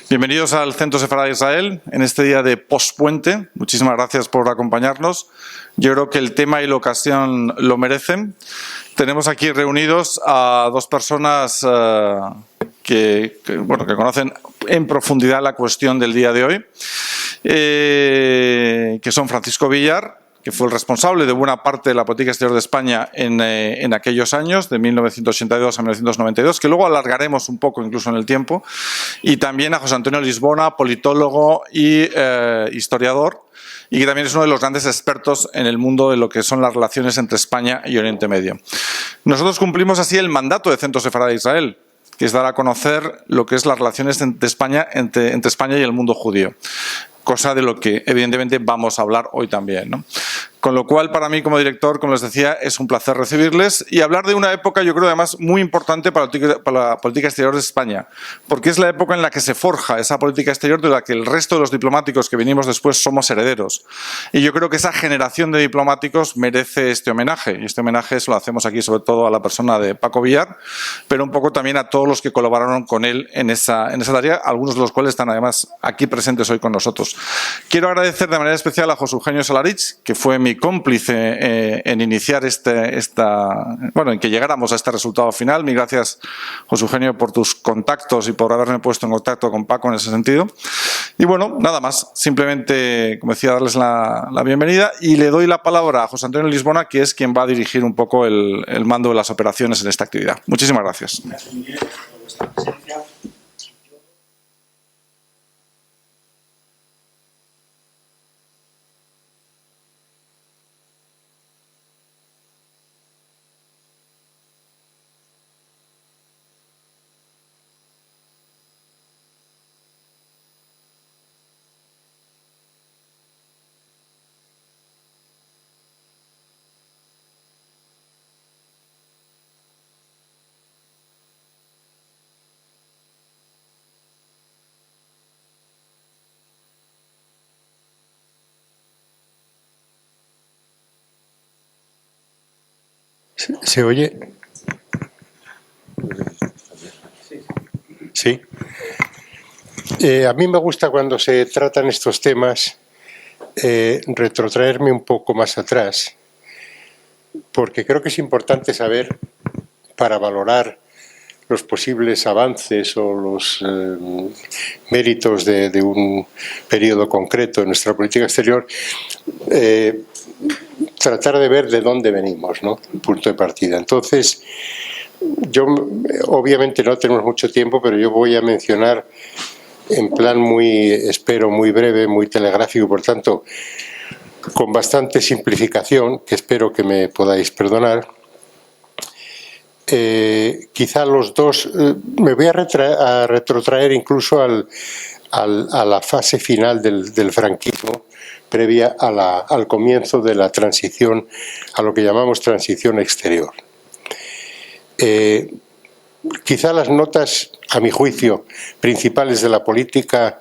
Bienvenidos al Centro Sefarad de Israel en este día de pospuente. Muchísimas gracias por acompañarnos. Yo creo que el tema y la ocasión lo merecen. Tenemos aquí reunidos a dos personas que conocen en profundidad la cuestión del día de hoy, que son Francisco Villar, que fue el responsable de buena parte de la política exterior de España en aquellos años, de 1982 a 1992, que luego alargaremos un poco incluso en el tiempo, y también a José Antonio Lisbona, politólogo y historiador, y que también es uno de los grandes expertos en el mundo de lo que son las relaciones entre España y Oriente Medio. Nosotros cumplimos así el mandato de Centro Sefarad de Israel, que es dar a conocer lo que es las relaciones entre España y el mundo judío. Cosa de lo que evidentemente vamos a hablar hoy también, ¿no? Con lo cual, para mí como director, como les decía, es un placer recibirles y hablar de una época, yo creo además, muy importante para la política exterior de España, porque es la época en la que se forja esa política exterior de la que el resto de los diplomáticos que venimos después somos herederos. Y yo creo que esa generación de diplomáticos merece este homenaje, y este homenaje se lo hacemos aquí sobre todo a la persona de Paco Villar, pero un poco también a todos los que colaboraron con él en esa tarea, algunos de los cuales están además aquí presentes hoy con nosotros. Quiero agradecer de manera especial a José Eugenio Salarich, que fue mi cómplice en iniciar en que llegáramos a este resultado final. Mil gracias, José Eugenio, por tus contactos y por haberme puesto en contacto con Paco en ese sentido. Y bueno, nada más, simplemente, como decía, darles la bienvenida y le doy la palabra a José Antonio Lisbona, que es quien va a dirigir un poco el mando de las operaciones en esta actividad. Muchísimas gracias. ¿Se oye? Sí. A mí me gusta cuando se tratan estos temas retrotraerme un poco más atrás, porque creo que es importante saber, para valorar los posibles avances o los méritos de un periodo concreto en nuestra política exterior, tratar de ver de dónde venimos, ¿no? Punto de partida. Entonces, yo obviamente no tenemos mucho tiempo, pero yo voy a mencionar en plan espero muy breve, muy telegráfico, por tanto, con bastante simplificación, que espero que me podáis perdonar. Quizá los dos, me voy a retrotraer incluso a la fase final del franquismo, previa al comienzo de la transición, a lo que llamamos transición exterior. Quizá las notas, a mi juicio, principales de la política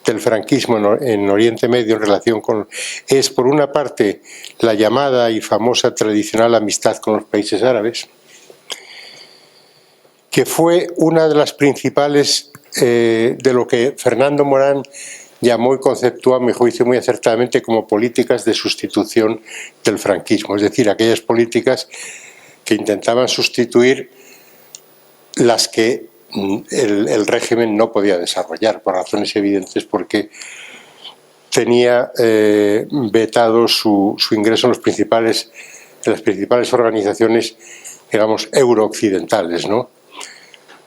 del franquismo en Oriente Medio en relación con es, por una parte, la llamada y famosa tradicional amistad con los países árabes, que fue una de las principales de lo que Fernando Morán llamó y conceptuó, a mi juicio, muy acertadamente como políticas de sustitución del franquismo, es decir, aquellas políticas que intentaban sustituir las que el régimen no podía desarrollar, por razones evidentes, porque tenía vetado su ingreso en las principales organizaciones, digamos, eurooccidentales, ¿no?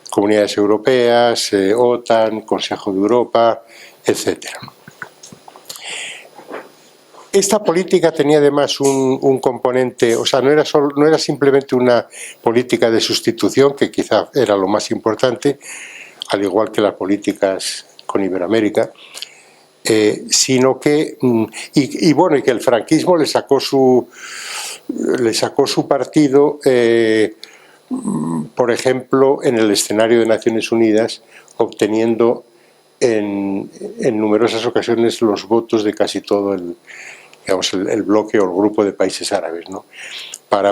Comunidades Europeas, OTAN, Consejo de Europa, etcétera. Esta política tenía además un componente, o sea, no era simplemente una política de sustitución, que quizá era lo más importante, al igual que las políticas con Iberoamérica, sino que, y que el franquismo le sacó su partido, por ejemplo, en el escenario de Naciones Unidas, obteniendo en numerosas ocasiones los votos de casi todo el bloque o el grupo de países árabes, ¿no?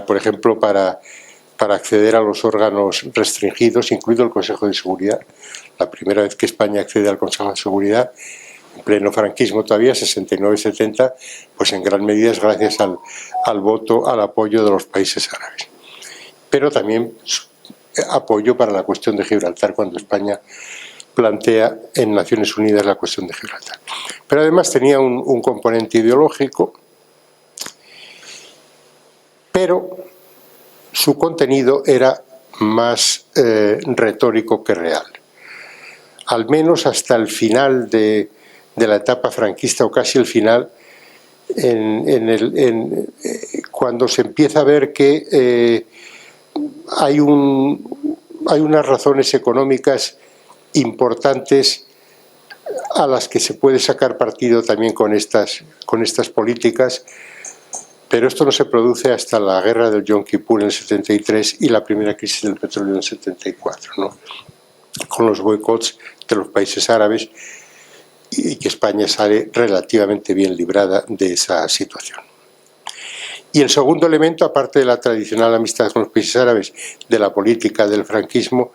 Por ejemplo, para para acceder a los órganos restringidos, incluido el Consejo de Seguridad. La primera vez que España accede al Consejo de Seguridad, en pleno franquismo todavía, 69-70, pues en gran medida es gracias al voto, al apoyo de los países árabes. Pero también apoyo para la cuestión de Gibraltar, cuando España plantea en Naciones Unidas la cuestión de Gibraltar. Pero además tenía un componente ideológico, pero su contenido era más retórico que real. Al menos hasta el final de la etapa franquista, o casi el final, cuando se empieza a ver que hay unas razones económicas importantes a las que se puede sacar partido también con estas políticas, pero esto no se produce hasta la guerra del Yom Kippur en el 73 y la primera crisis del petróleo en el 74, ¿no? Con los boicots de los países árabes, y que España sale relativamente bien librada de esa situación. Y el segundo elemento, aparte de la tradicional amistad con los países árabes, de la política del franquismo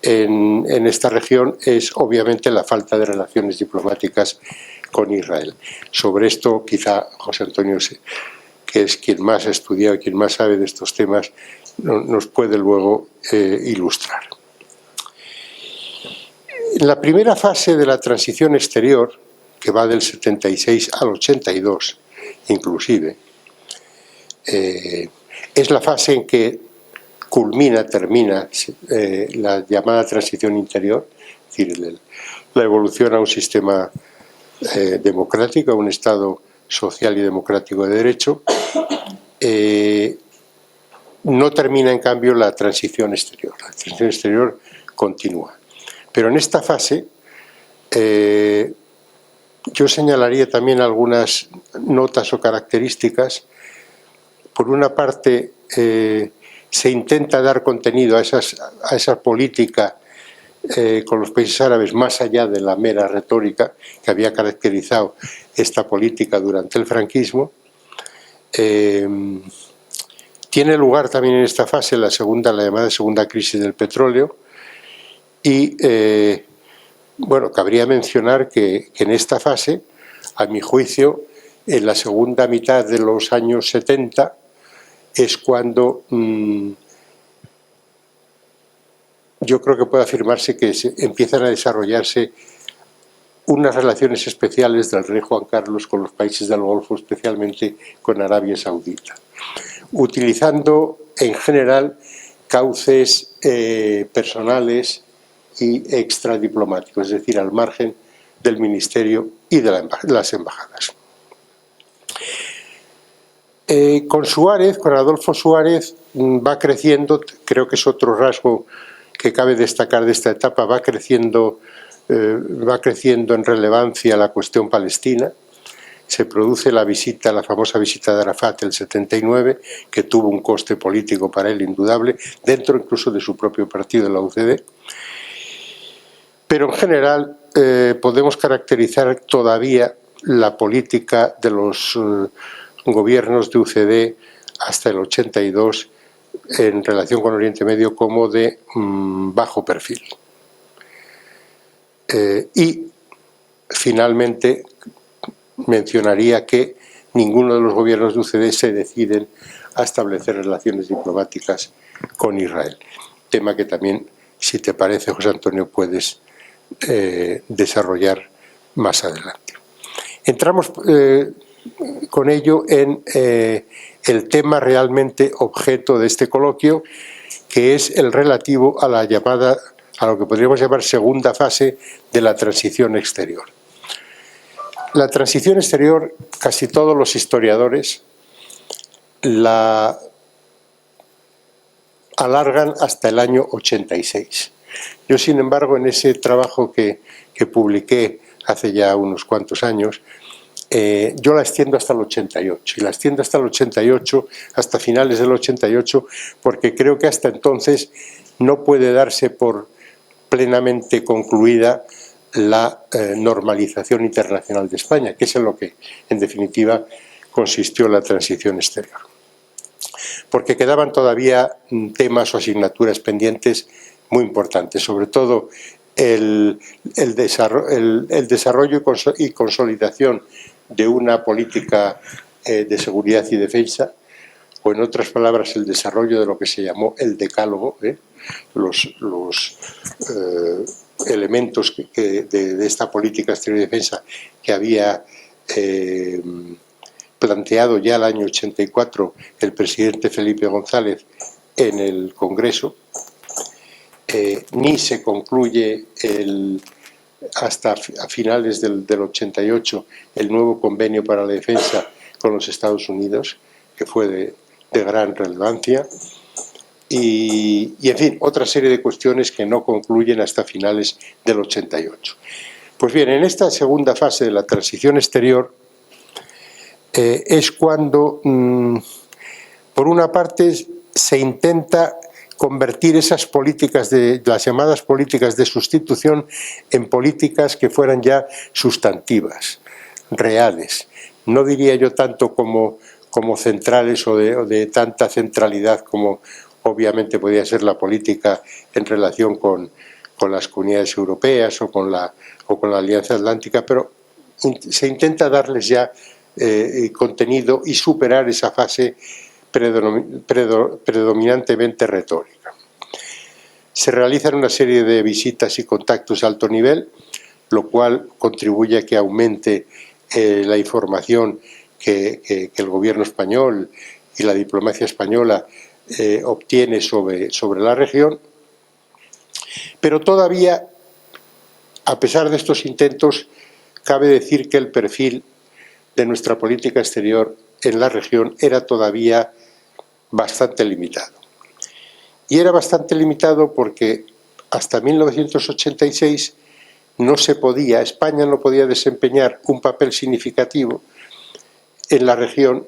en esta región, es obviamente la falta de relaciones diplomáticas con Israel. Sobre esto quizá José Antonio, que es quien más ha estudiado y quien más sabe de estos temas, nos puede luego ilustrar. En la primera fase de la transición exterior, que va del 76 al 82 inclusive, es la fase en que termina la llamada transición interior, es decir, la evolución a un sistema democrático, a un Estado social y democrático de derecho. No termina, en cambio, la transición exterior. La transición exterior continúa. Pero en esta fase yo señalaría también algunas notas o características. Por una parte, se intenta dar contenido a esa política con los países árabes más allá de la mera retórica que había caracterizado esta política durante el franquismo. Tiene lugar también en esta fase la llamada segunda crisis del petróleo. Y, bueno, cabría mencionar que en esta fase, a mi juicio, en la segunda mitad de los años 70, es cuando yo creo que puede afirmarse que empiezan a desarrollarse unas relaciones especiales del rey Juan Carlos con los países del Golfo, especialmente con Arabia Saudita, utilizando en general cauces personales y extradiplomáticos, es decir, al margen del ministerio y de las embajadas. Con Adolfo Suárez va creciendo, creo que es otro rasgo que cabe destacar de esta etapa, va creciendo en relevancia la cuestión palestina. Se produce la famosa visita de Arafat el 79, que tuvo un coste político para él indudable, dentro incluso de su propio partido, la UCD. Pero en general podemos caracterizar todavía la política de los gobiernos de UCD hasta el 82 en relación con Oriente Medio como de bajo perfil. Y finalmente mencionaría que ninguno de los gobiernos de UCD se deciden a establecer relaciones diplomáticas con Israel. Tema que también, si te parece, José Antonio, puedes desarrollar más adelante. Entramos con ello en el tema realmente objeto de este coloquio, que es el relativo a lo que podríamos llamar segunda fase de la transición exterior. La transición exterior, casi todos los historiadores la alargan hasta el año 86. Yo, sin embargo, en ese trabajo que publiqué hace ya unos cuantos años, yo la extiendo hasta el 88, y la extiendo hasta el 88, hasta finales del 88, porque creo que hasta entonces no puede darse por plenamente concluida la normalización internacional de España, que es en lo que, en definitiva, consistió la transición exterior. porque quedaban todavía temas o asignaturas pendientes muy importantes, sobre todo el desarrollo y consolidación de una política de seguridad y defensa, o en otras palabras el desarrollo de lo que se llamó el decálogo, los elementos de esta política exterior y defensa que había planteado ya el año 84 el presidente Felipe González en el Congreso. Ni se concluye hasta a finales del 88 el nuevo convenio para la defensa con los Estados Unidos, que fue de gran relevancia, y en fin, otra serie de cuestiones que no concluyen hasta finales del 88. Pues bien, en esta segunda fase de la transición exterior es cuando, por una parte, se intenta convertir esas políticas, las llamadas políticas de sustitución, en políticas que fueran ya sustantivas, reales. No diría yo tanto como centrales o de tanta centralidad como obviamente podía ser la política en relación con las comunidades europeas o con la Alianza Atlántica, pero se intenta darles ya contenido y superar esa fase predominantemente retórica. Se realizan una serie de visitas y contactos de alto nivel, lo cual contribuye a que aumente la información que el gobierno español y la diplomacia española obtiene sobre la región, pero todavía, a pesar de estos intentos, cabe decir que el perfil de nuestra política exterior en la región era todavía bastante limitado. Y era bastante limitado porque hasta 1986 España no podía desempeñar un papel significativo en la región,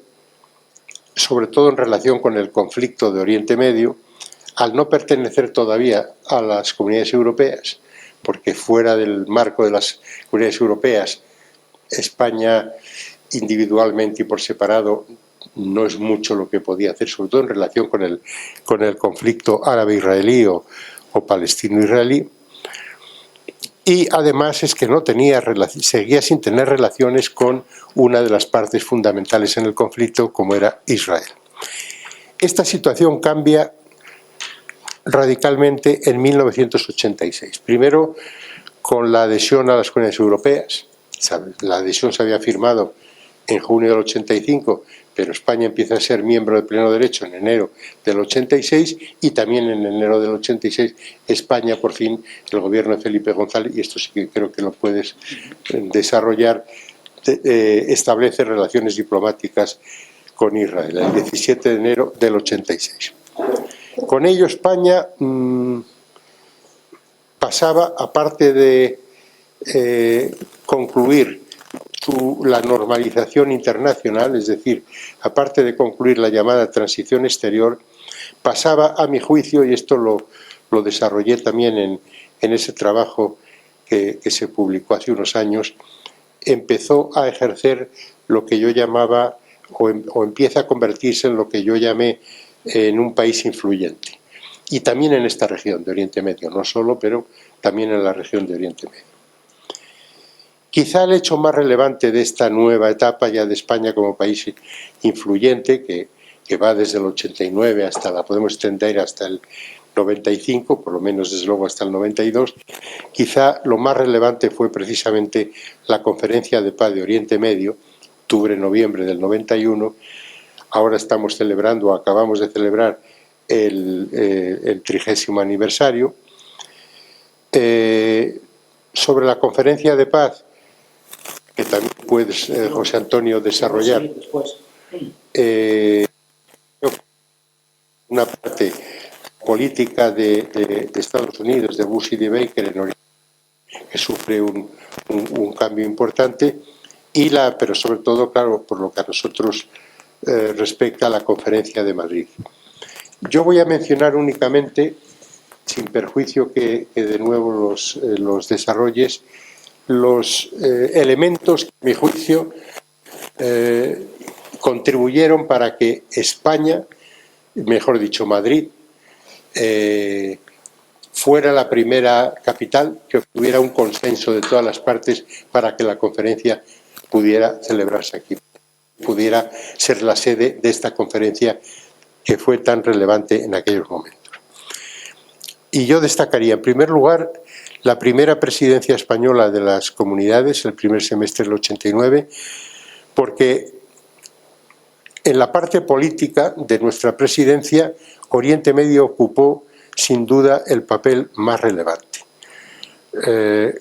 sobre todo en relación con el conflicto de Oriente Medio, al no pertenecer todavía a las comunidades europeas, porque fuera del marco de las comunidades europeas, España individualmente y por separado no es mucho lo que podía hacer, sobre todo en relación con el conflicto árabe-israelí o palestino-israelí. Y además es que seguía sin tener relaciones con una de las partes fundamentales en el conflicto, como era Israel. Esta situación cambia radicalmente en 1986. Primero, con la adhesión a las comunidades europeas. La adhesión se había firmado en junio del 85, pero España empieza a ser miembro de pleno derecho en enero del 86, y también en enero del 86 España, por fin, el gobierno de Felipe González, y esto sí que creo que lo puedes desarrollar, establece relaciones diplomáticas con Israel, el 17 de enero del 86. Con ello España pasaba, aparte de concluir la normalización internacional, es decir, aparte de concluir la llamada transición exterior, pasaba, a mi juicio, y esto lo desarrollé también en ese trabajo que se publicó hace unos años, empezó a ejercer lo que yo llamaba, o empieza a convertirse en lo que yo llamé en un país influyente. Y también en esta región de Oriente Medio, no solo, pero también en la región de Oriente Medio. Quizá el hecho más relevante de esta nueva etapa ya de España como país influyente, que va desde el 89 la podemos extender hasta el 95, por lo menos desde luego hasta el 92, quizá lo más relevante fue precisamente la Conferencia de Paz de Oriente Medio, octubre-noviembre del 91. Ahora estamos celebrando, acabamos de celebrar el 30º aniversario. Sobre la Conferencia de Paz, que también puedes, José Antonio, desarrollar, una parte política de Estados Unidos, de Bush y de Baker en Oriente, que sufre un cambio importante, pero sobre todo, claro, por lo que a nosotros respecta a la Conferencia de Madrid. Yo voy a mencionar únicamente, sin perjuicio que de nuevo los desarrolles, los elementos que, a mi juicio, contribuyeron para que España mejor dicho, Madrid, fuera la primera capital, que hubiera un consenso de todas las partes para que la conferencia pudiera celebrarse aquí, pudiera ser la sede de esta conferencia que fue tan relevante en aquellos momentos. Y yo destacaría, en primer lugar, la primera presidencia española de las comunidades, el primer semestre del 89, porque en la parte política de nuestra presidencia, Oriente Medio ocupó sin duda el papel más relevante.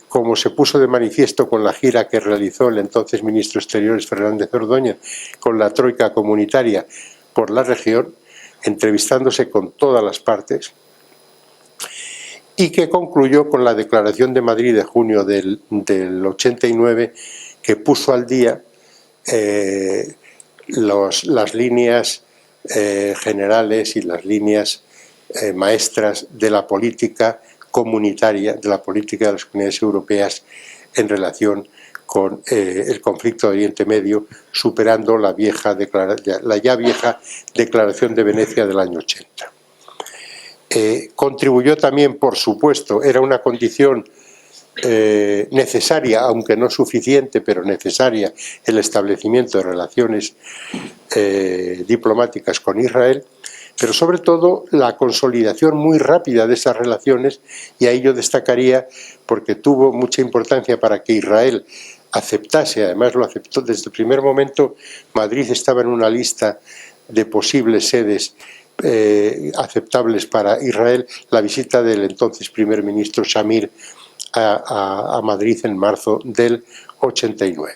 Como se puso de manifiesto con la gira que realizó el entonces ministro de Exteriores Fernández Ordóñez con la troika comunitaria por la región, entrevistándose con todas las partes, y que concluyó con la Declaración de Madrid de junio del 89, que puso al día las líneas generales y las líneas maestras de la política comunitaria, de la política de las comunidades europeas en relación con el conflicto de Oriente Medio, superando la ya vieja Declaración de Venecia del año 80. Contribuyó también, por supuesto, era una condición necesaria, aunque no suficiente, pero necesaria, el establecimiento de relaciones diplomáticas con Israel, pero sobre todo la consolidación muy rápida de esas relaciones, y ahí yo destacaría, porque tuvo mucha importancia para que Israel aceptase, además lo aceptó desde el primer momento. Madrid estaba en una lista de posibles sedes aceptables para Israel, la visita del entonces primer ministro Shamir a Madrid en marzo del 89.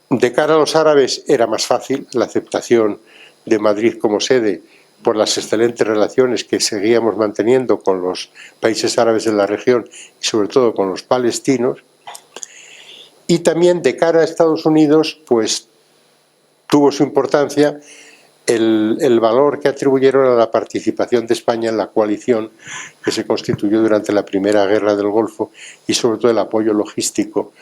De cara a los árabes era más fácil la aceptación de Madrid como sede por las excelentes relaciones que seguíamos manteniendo con los países árabes de la región y sobre todo con los palestinos. Y también de cara a Estados Unidos, pues tuvo su importancia el valor que atribuyeron a la participación de España en la coalición que se constituyó durante la Primera Guerra del Golfo, y sobre todo el apoyo logístico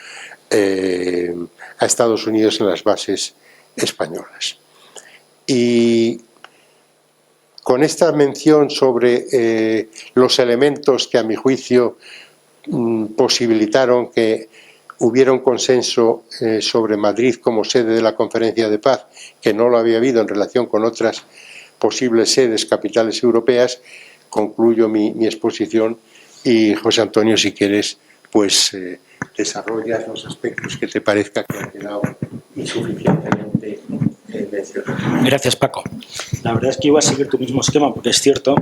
a Estados Unidos en las bases españolas. Y con esta mención sobre los elementos que a mi juicio posibilitaron que hubiera un consenso sobre Madrid como sede de la Conferencia de Paz, que no lo había habido en relación con otras posibles sedes, capitales europeas, concluyo mi exposición, y José Antonio, si quieres, pues desarrollas los aspectos que te parezca que han quedado insuficientemente mencionados. Gracias, Paco. La verdad es que iba a seguir tu mismo esquema, porque es cierto.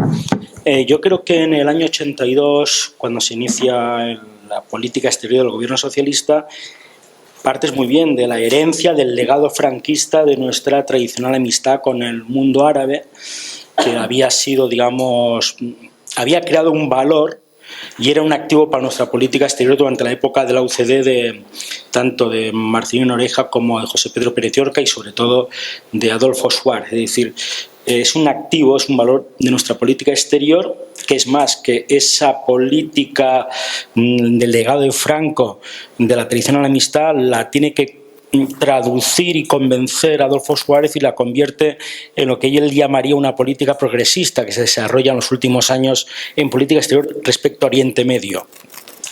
Yo creo que en el año 82, cuando se inicia la política exterior del gobierno socialista, partes muy bien de la herencia, del legado franquista de nuestra tradicional amistad con el mundo árabe, que había sido, digamos, había creado un valor y era un activo para nuestra política exterior durante la época de la UCD, tanto de Marcelino Oreja como de José Pedro Pérez Llorca, y sobre todo de Adolfo Suárez. Es decir, es un activo, es un valor de nuestra política exterior, que es más que esa política del legado de Franco, de la tradicional amistad, la tiene que traducir y convencer a Adolfo Suárez, y la convierte en lo que él llamaría una política progresista que se desarrolla en los últimos años en política exterior respecto a Oriente Medio.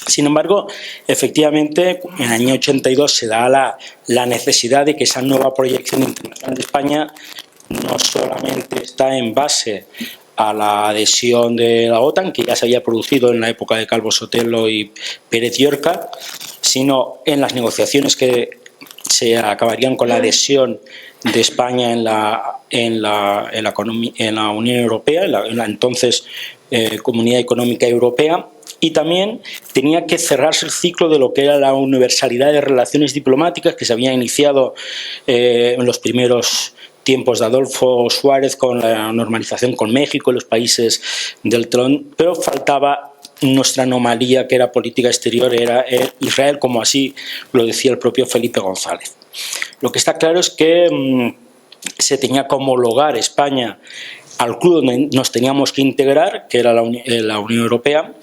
Sin embargo, efectivamente, en el año 82 se da la necesidad de que esa nueva proyección internacional de España no solamente está en base a la adhesión de la OTAN, que ya se había producido en la época de Calvo Sotelo y Pérez Llorca, sino en las negociaciones que se acabarían con la adhesión de España en la Unión Europea, en la entonces Comunidad Económica Europea. Y también tenía que cerrarse el ciclo de lo que era la universalidad de relaciones diplomáticas que se había iniciado en los primeros tiempos de Adolfo Suárez con la normalización con México y los países del Telón, pero faltaba nuestra anomalía, que era política exterior, era Israel, como así lo decía el propio Felipe González. Lo que está claro es que se tenía que homologar España al club donde nos teníamos que integrar, que era la Unión Europea,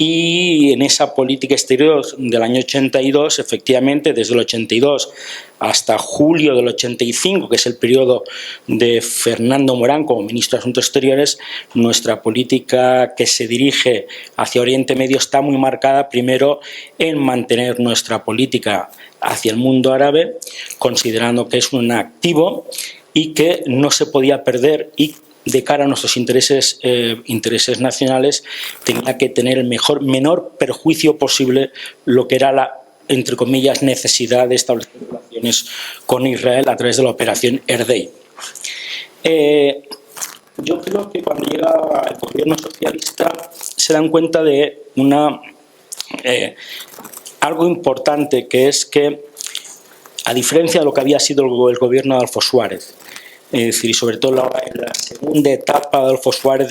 Y en esa política exterior del año 82, efectivamente, desde el 82 hasta julio del 85, que es el periodo de Fernando Morán como ministro de Asuntos Exteriores, nuestra política que se dirige hacia Oriente Medio está muy marcada primero en mantener nuestra política hacia el mundo árabe, considerando que es un activo y que no se podía perder, y de cara a nuestros intereses nacionales tenía que tener el menor perjuicio posible lo que era la, entre comillas, necesidad de establecer relaciones con Israel a través de la operación Erdei. Yo creo que cuando llega el gobierno socialista se dan cuenta de algo importante, que es que, a diferencia de lo que había sido el gobierno de Adolfo Suárez, es decir, y sobre todo en la segunda etapa de Adolfo Suárez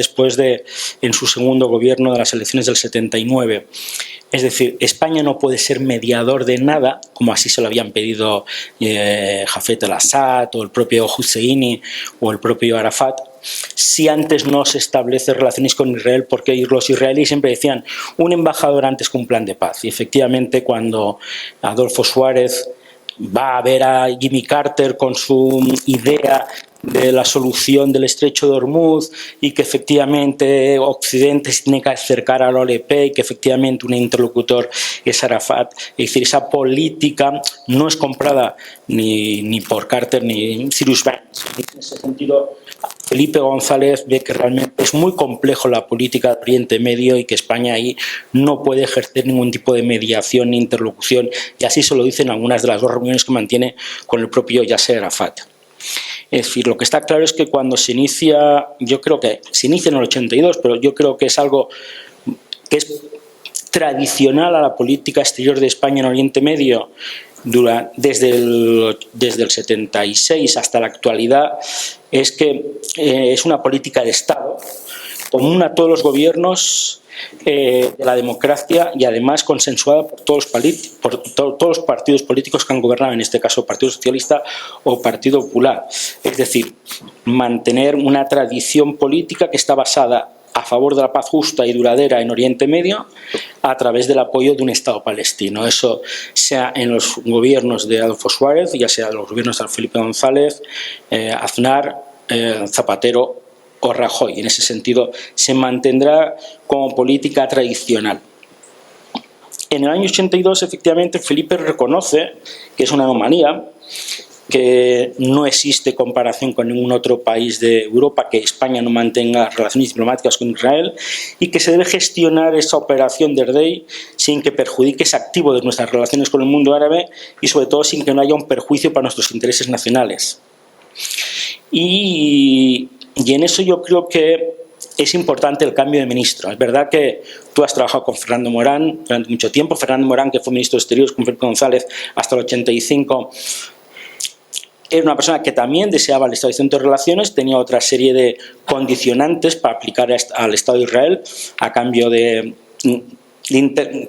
en su segundo gobierno de las elecciones del 79. Es decir, España no puede ser mediador de nada, como así se lo habían pedido Hafez al-Assad o el propio Husseini o el propio Arafat, si antes no se establece relaciones con Israel, porque los israelíes siempre decían un embajador antes que un plan de paz. Y efectivamente, cuando Adolfo Suárez va a ver a Jimmy Carter con su idea de la solución del estrecho de Hormuz, y que efectivamente Occidente se tiene que acercar a la OLP, y que efectivamente un interlocutor es Arafat. Es decir, esa política no es comprada ni por Carter ni Cyrus Vance. En ese sentido, Felipe González ve que realmente es muy complejo la política de Oriente Medio y que España ahí no puede ejercer ningún tipo de mediación ni interlocución, y así se lo dicen algunas de las dos reuniones que mantiene con el propio Yasser Arafat. Es decir, lo que está claro es que cuando se inicia, yo creo que se inicia en el 82, pero yo creo que es algo que es tradicional a la política exterior de España en Oriente Medio desde el 76 hasta la actualidad, es que es una política de Estado común a todos los gobiernos de la democracia, y además consensuada por todos los partidos políticos que han gobernado, en este caso Partido Socialista o Partido Popular. Es decir, mantener una tradición política que está basada a favor de la paz justa y duradera en Oriente Medio a través del apoyo de un Estado palestino. Eso sea en los gobiernos de Adolfo Suárez, ya sea en los gobiernos de Felipe González, Aznar, Zapatero o Rajoy. En ese sentido se mantendrá como política tradicional. En el año 82, efectivamente, Felipe reconoce que es una anomalía, que no existe comparación con ningún otro país de Europa que España no mantenga relaciones diplomáticas con Israel, y que se debe gestionar esa operación de Erdei sin que perjudique ese activo de nuestras relaciones con el mundo árabe, y sobre todo sin que no haya un perjuicio para nuestros intereses nacionales. Y en eso yo creo que es importante el cambio de ministro. Es verdad que tú has trabajado con Fernando Morán durante mucho tiempo. Fernando Morán, que fue ministro de Exteriores con Felipe González hasta el 85, era una persona que también deseaba el establecimiento de relaciones, tenía otra serie de condicionantes para aplicar al Estado de Israel a cambio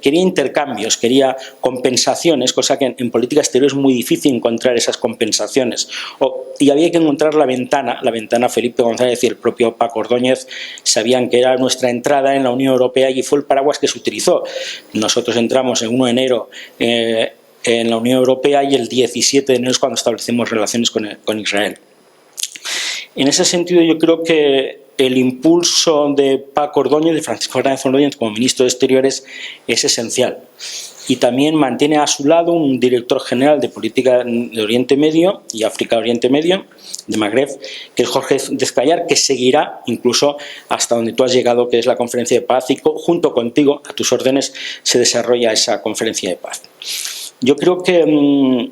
quería intercambios, quería compensaciones, cosa que en política exterior es muy difícil encontrar esas compensaciones. Y había que encontrar la ventana. Felipe González y el propio Paco Ordóñez sabían que era nuestra entrada en la Unión Europea, y fue el paraguas que se utilizó. Nosotros entramos el 1 de enero en la Unión Europea, y el 17 de enero es cuando establecemos relaciones con Israel. En ese sentido, yo creo que el impulso de Paco Ordóñez, de Francisco Fernández Ordóñez como ministro de Exteriores, es esencial. Y también mantiene a su lado un director general de política de Oriente Medio y África Oriente Medio, de Magreb, que es Jorge Descallar, que seguirá incluso hasta donde tú has llegado, que es la conferencia de paz, y junto contigo, a tus órdenes, se desarrolla esa conferencia de paz. Yo creo que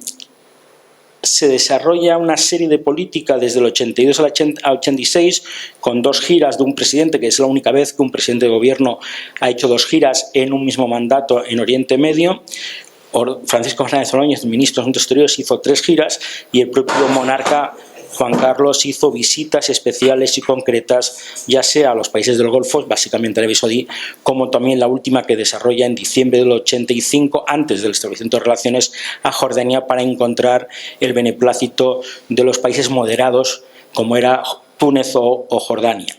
se desarrolla una serie de políticas desde el 82 al 86, con 2 giras de un presidente, que es la única vez que un presidente de gobierno ha hecho 2 giras en un mismo mandato en Oriente Medio. Francisco Fernández Ordóñez, ministro de Asuntos Exteriores, hizo 3 giras, y el propio monarca Juan Carlos hizo visitas especiales y concretas, ya sea a los países del Golfo, básicamente Arabia Saudí, como también la última que desarrolla en diciembre del 85, antes del establecimiento de relaciones, a Jordania, para encontrar el beneplácito de los países moderados, como era Túnez o Jordania.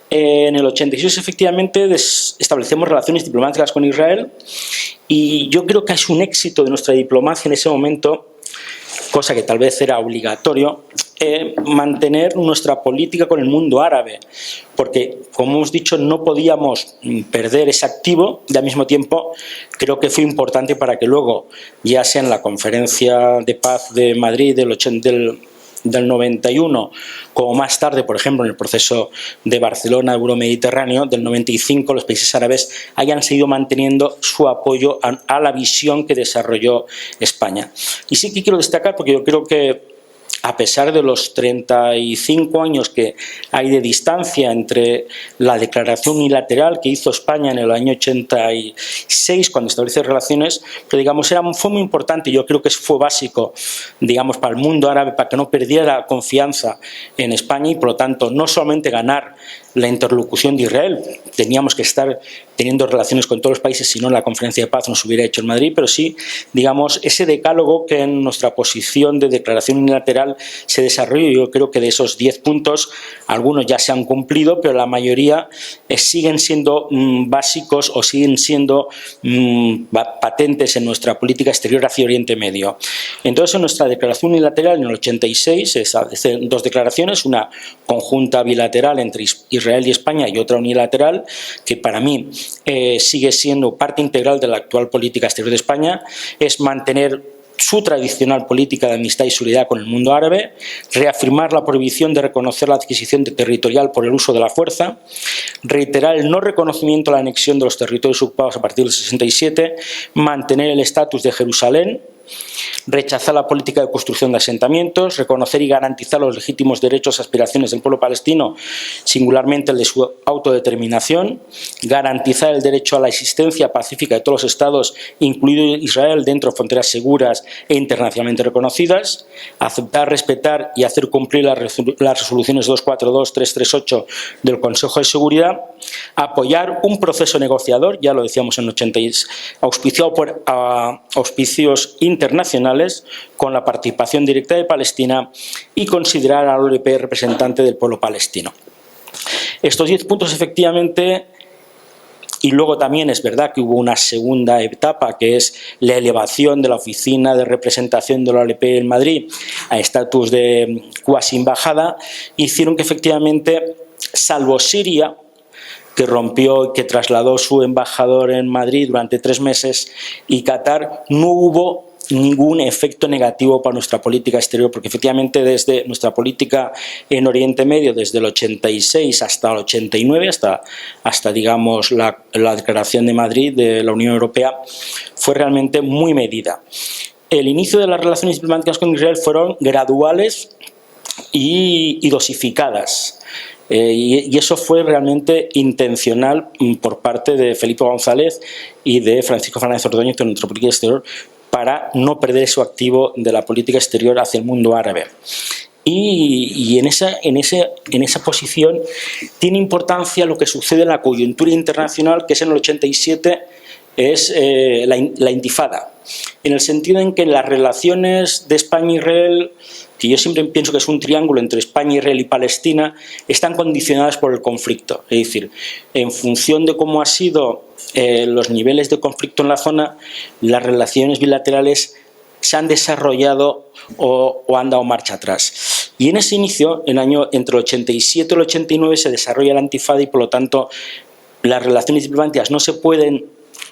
En el 86, efectivamente, establecemos relaciones diplomáticas con Israel y yo creo que es un éxito de nuestra diplomacia en ese momento, cosa que tal vez era obligatorio, mantener nuestra política con el mundo árabe, porque, como hemos dicho, no podíamos perder ese activo. Y al mismo tiempo creo que fue importante para que luego, ya sea en la Conferencia de Paz de Madrid del 91, como más tarde, por ejemplo, en el proceso de Barcelona Euromediterráneo del 95, los países árabes hayan seguido manteniendo su apoyo a la visión que desarrolló España. Y sí que quiero destacar, porque yo creo que a pesar de los 35 años que hay de distancia entre la declaración unilateral que hizo España en el año 86, cuando establece relaciones, pero digamos, fue muy importante, yo creo que fue básico, digamos, para el mundo árabe, para que no perdiera confianza en España y, por lo tanto, no solamente ganar la interlocución de Israel, teníamos que estar teniendo relaciones con todos los países, si no la conferencia de paz nos hubiera hecho en Madrid, pero sí, digamos, ese decálogo que en nuestra posición de declaración unilateral se desarrolló. Yo creo que de esos 10 puntos, algunos ya se han cumplido, pero la mayoría siguen siendo básicos o siguen siendo patentes en nuestra política exterior hacia Oriente Medio. Entonces, en nuestra declaración unilateral en el 86, se establecen 2 declaraciones, una conjunta bilateral entre Israel y España y otra unilateral, que para mí sigue siendo parte integral de la actual política exterior de España, es mantener su tradicional política de amistad y solidaridad con el mundo árabe, reafirmar la prohibición de reconocer la adquisición territorial por el uso de la fuerza, reiterar el no reconocimiento de la anexión de los territorios ocupados a partir del 67, mantener el estatus de Jerusalén, rechazar la política de construcción de asentamientos, reconocer y garantizar los legítimos derechos y aspiraciones del pueblo palestino, singularmente el de su autodeterminación, garantizar el derecho a la existencia pacífica de todos los estados, incluido Israel, dentro de fronteras seguras e internacionalmente reconocidas, aceptar, respetar y hacer cumplir las resoluciones 242, 338 del Consejo de Seguridad, apoyar un proceso negociador, ya lo decíamos en el 86, auspiciado por auspicios internacionales, con la participación directa de Palestina, y considerar a la OLP representante del pueblo palestino. Estos 10 puntos, efectivamente, y luego también es verdad que hubo una segunda etapa, que es la elevación de la oficina de representación de la OLP en Madrid a estatus de cuasi embajada, hicieron que, efectivamente, salvo Siria, que rompió y que trasladó su embajador en Madrid durante 3 meses, y Qatar, no hubo ningún efecto negativo para nuestra política exterior, porque efectivamente desde nuestra política en Oriente Medio, desde el 86 hasta el 89, hasta digamos la Declaración de Madrid de la Unión Europea, fue realmente muy medida. El inicio de las relaciones diplomáticas con Israel fueron graduales y dosificadas. Y eso fue realmente intencional por parte de Felipe González y de Francisco Fernández Ordóñez, de nuestra política exterior, para no perder su activo de la política exterior hacia el mundo árabe. Y en esa posición tiene importancia lo que sucede en la coyuntura internacional, que es en el 87, es la intifada, en el sentido en que las relaciones de España e Israel, que yo siempre pienso que es un triángulo entre España, Israel y Palestina, están condicionadas por el conflicto. Es decir, en función de cómo han sido los niveles de conflicto en la zona, las relaciones bilaterales se han desarrollado o han dado marcha atrás. Y en ese inicio, entre el 87 y el 89, se desarrolla la intifada y, por lo tanto, las relaciones diplomáticas no se pueden,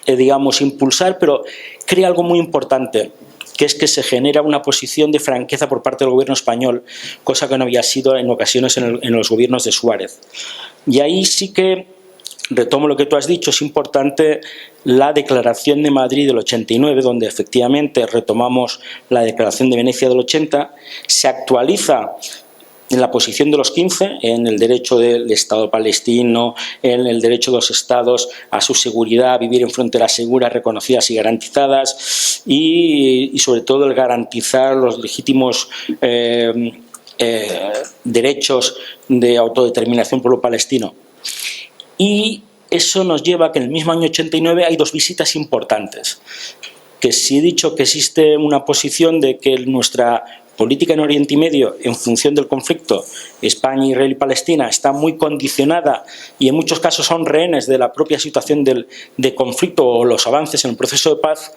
digamos, impulsar, pero crea algo muy importante, que es que se genera una posición de franqueza por parte del gobierno español, cosa que no había sido en ocasiones en los gobiernos de Suárez. Y ahí sí que, retomo lo que tú has dicho, es importante la Declaración de Madrid del 89, donde efectivamente retomamos la Declaración de Venecia del 80, se actualiza en la posición de los 15, en el derecho del Estado palestino, en el derecho de los Estados a su seguridad, a vivir en fronteras seguras, reconocidas y garantizadas, y sobre todo el garantizar los legítimos derechos de autodeterminación por lo palestino. Y eso nos lleva a que en el mismo año 89 hay 2 visitas importantes, que sí he dicho que existe una posición de que nuestra política en Oriente Medio, en función del conflicto España, Israel y Palestina, está muy condicionada y en muchos casos son rehenes de la propia situación de conflicto o los avances en el proceso de paz,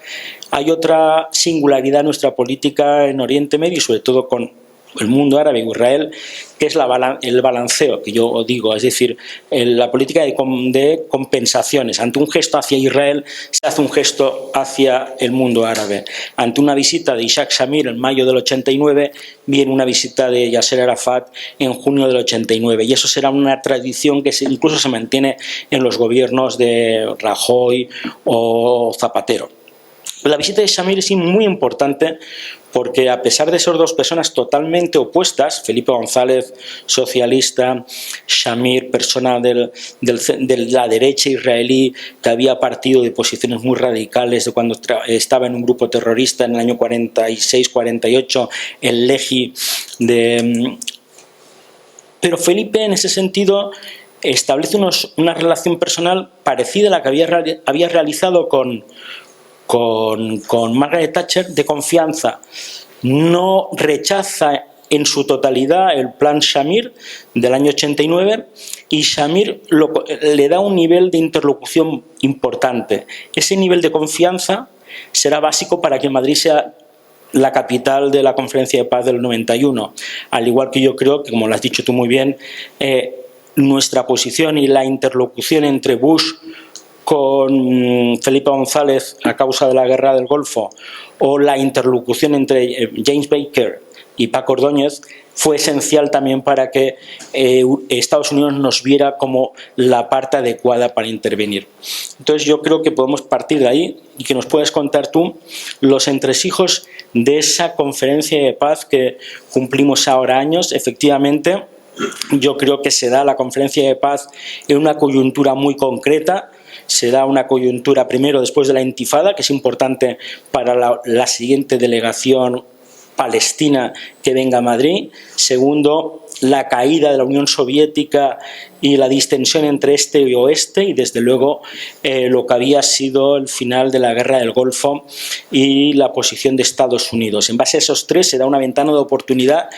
hay otra singularidad en nuestra política en Oriente Medio y sobre todo con el mundo árabe y Israel, que es el balanceo, que yo digo, es decir, la política de compensaciones. Ante un gesto hacia Israel, se hace un gesto hacia el mundo árabe. Ante una visita de Isaac Shamir en mayo del 89, viene una visita de Yasser Arafat en junio del 89. Y eso será una tradición que incluso se mantiene en los gobiernos de Rajoy o Zapatero. La visita de Shamir es muy importante porque a pesar de ser dos personas totalmente opuestas, Felipe González, socialista, Shamir, persona de la derecha israelí, que había partido de posiciones muy radicales de cuando estaba en un grupo terrorista en el año 46-48, el Lehi Pero Felipe, en ese sentido, establece una relación personal parecida a la que había realizado con Margaret Thatcher, de confianza. No rechaza en su totalidad el plan Shamir del año 89 y Shamir le da un nivel de interlocución importante. Ese nivel de confianza será básico para que Madrid sea la capital de la Conferencia de Paz del 91. Al igual que yo creo que, como lo has dicho tú muy bien, nuestra posición y la interlocución entre Bush con Felipe González a causa de la guerra del Golfo o la interlocución entre James Baker y Paco Ordóñez fue esencial también para que Estados Unidos nos viera como la parte adecuada para intervenir. Entonces yo creo que podemos partir de ahí y que nos puedes contar tú los entresijos de esa conferencia de paz que cumplimos ahora años. Efectivamente, yo creo que se da la conferencia de paz en una coyuntura muy concreta. Se da una coyuntura primero después de la intifada, que es importante para la siguiente delegación palestina que venga a Madrid. Segundo, la caída de la Unión Soviética y la distensión entre este y oeste, y desde luego lo que había sido el final de la guerra del Golfo y la posición de Estados Unidos. En base a esos tres se da una ventana de oportunidad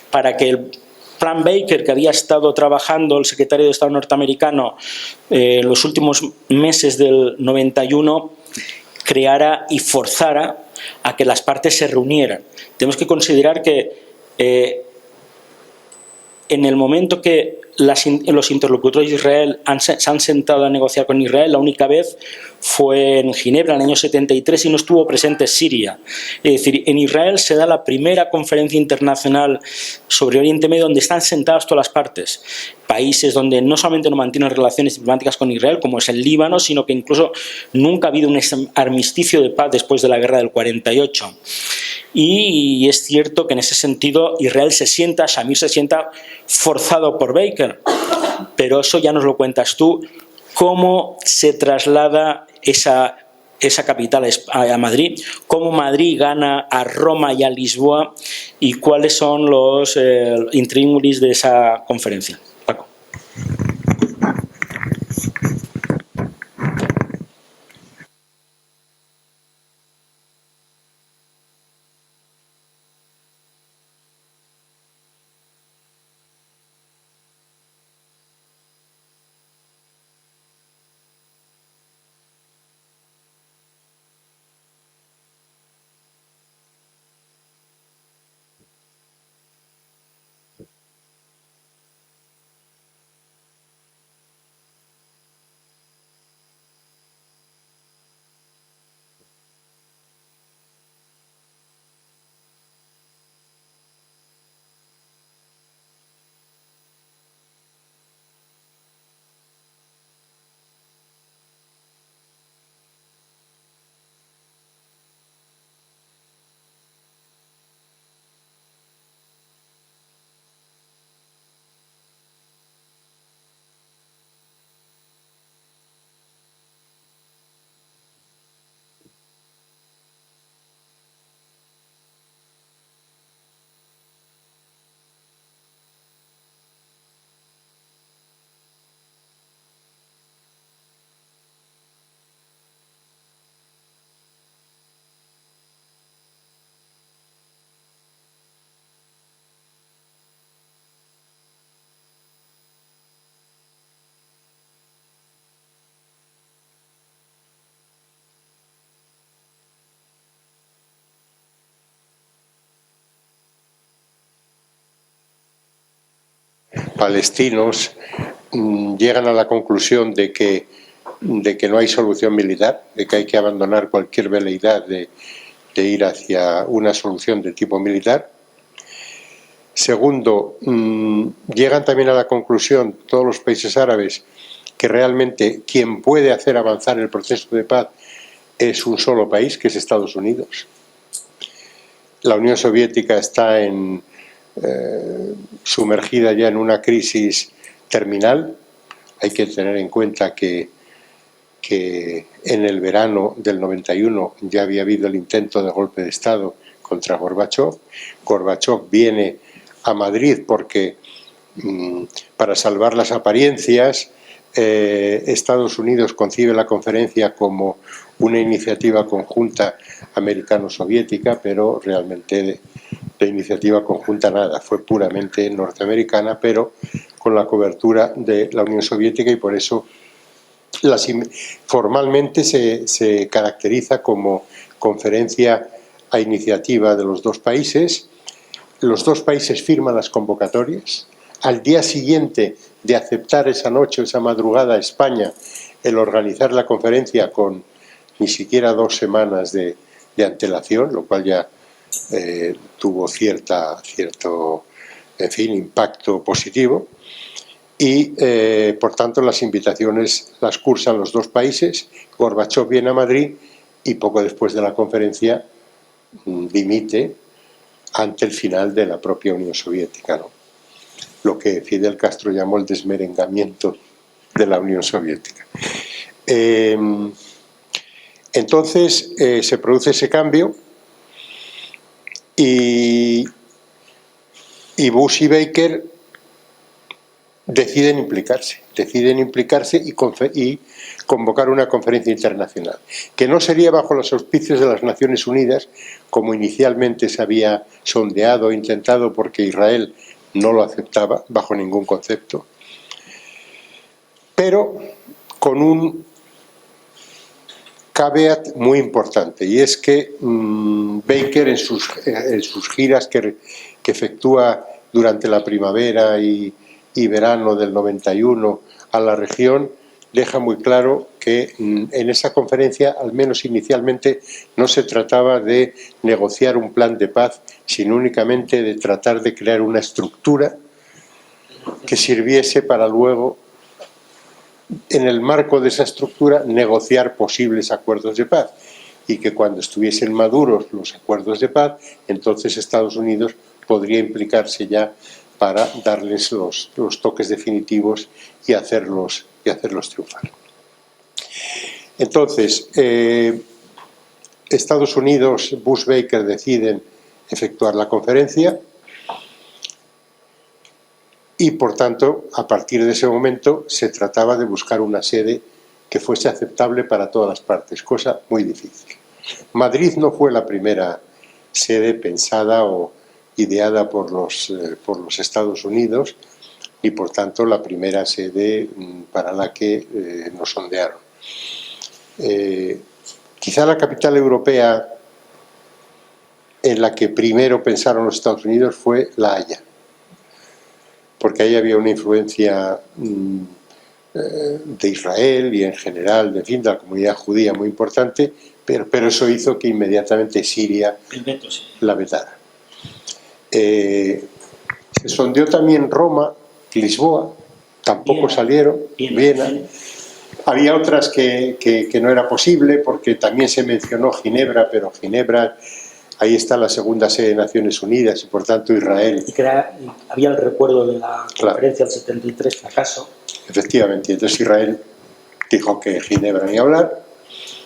para que el Plan Baker, que había estado trabajando el secretario de Estado norteamericano en los últimos meses del 91, creara y forzara a que las partes se reunieran. Tenemos que considerar que en el momento que los interlocutores de Israel se han sentado a negociar con Israel, la única vez fue en Ginebra en el año 73 y no estuvo presente Siria. Es decir, en Israel se da la primera conferencia internacional sobre Oriente Medio donde están sentadas todas las partes. Países donde no solamente no mantienen relaciones diplomáticas con Israel, como es el Líbano, sino que incluso nunca ha habido un armisticio de paz después de la guerra del 48. Y es cierto que en ese sentido Israel se sienta, Shamir se sienta forzado por Baker, pero eso ya nos lo cuentas tú. ¿Cómo se traslada esa capital a Madrid? ¿Cómo Madrid gana a Roma y a Lisboa? ¿Y cuáles son los intríngulis de esa conferencia? Paco. palestinos llegan a la conclusión de que no hay solución militar, de que hay que abandonar cualquier veleidad de ir hacia una solución de tipo militar. Segundo, llegan también a la conclusión todos los países árabes que realmente quien puede hacer avanzar el proceso de paz es un solo país, que es Estados Unidos. La Unión Soviética está sumergida ya en una crisis terminal. Hay que tener en cuenta que en el verano del 91 ya había habido el intento de golpe de Estado contra Gorbachov. Gorbachov viene a Madrid porque, para salvar las apariencias, Estados Unidos concibe la conferencia como una iniciativa conjunta americano-soviética, pero realmente de iniciativa conjunta nada, fue puramente norteamericana, pero con la cobertura de la Unión Soviética, y por eso formalmente se caracteriza como conferencia a iniciativa de los dos países. Los dos países firman las convocatorias. Al día siguiente de aceptar esa noche, esa madrugada, España, el organizar la conferencia con ni siquiera 2 semanas de antelación, lo cual ya tuvo cierto, en fin, impacto positivo. Y, por tanto, las invitaciones las cursan los dos países. Gorbachov viene a Madrid y poco después de la conferencia dimite ante el final de la propia Unión Soviética, ¿no? Lo que Fidel Castro llamó el desmerengamiento de la Unión Soviética. Entonces se produce ese cambio y Bush y Baker deciden implicarse y convocar una conferencia internacional, que no sería bajo los auspicios de las Naciones Unidas, como inicialmente se había sondeado e intentado, porque Israel no lo aceptaba bajo ningún concepto, pero con un caveat muy importante, y es que Baker en sus giras que efectúa durante la primavera y verano del 91 a la región, deja muy claro que en esa conferencia, al menos inicialmente, no se trataba de negociar un plan de paz, sino únicamente de tratar de crear una estructura que sirviese para luego, en el marco de esa estructura, negociar posibles acuerdos de paz, y que cuando estuviesen maduros los acuerdos de paz, entonces Estados Unidos podría implicarse ya para darles los toques definitivos y hacerlos triunfar. Entonces, Estados Unidos, Bush, Baker deciden efectuar la conferencia y, por tanto, a partir de ese momento se trataba de buscar una sede que fuese aceptable para todas las partes, cosa muy difícil. Madrid no fue la primera sede pensada o ideada por los Estados Unidos, y por tanto la primera sede para la que nos sondearon. Quizá la capital europea en la que primero pensaron los Estados Unidos fue La Haya, porque ahí había una influencia de Israel y en general, de la comunidad judía muy importante, pero eso hizo que inmediatamente Siria la vetara. Se sondeó también Roma, Lisboa, tampoco salieron, Viena. Había otras que no era posible, porque también se mencionó Ginebra, pero Ginebra, ahí está la segunda sede de Naciones Unidas, y por tanto Israel. Y había el recuerdo de la conferencia del 73, fracaso. Efectivamente, entonces Israel dijo que Ginebra ni hablar.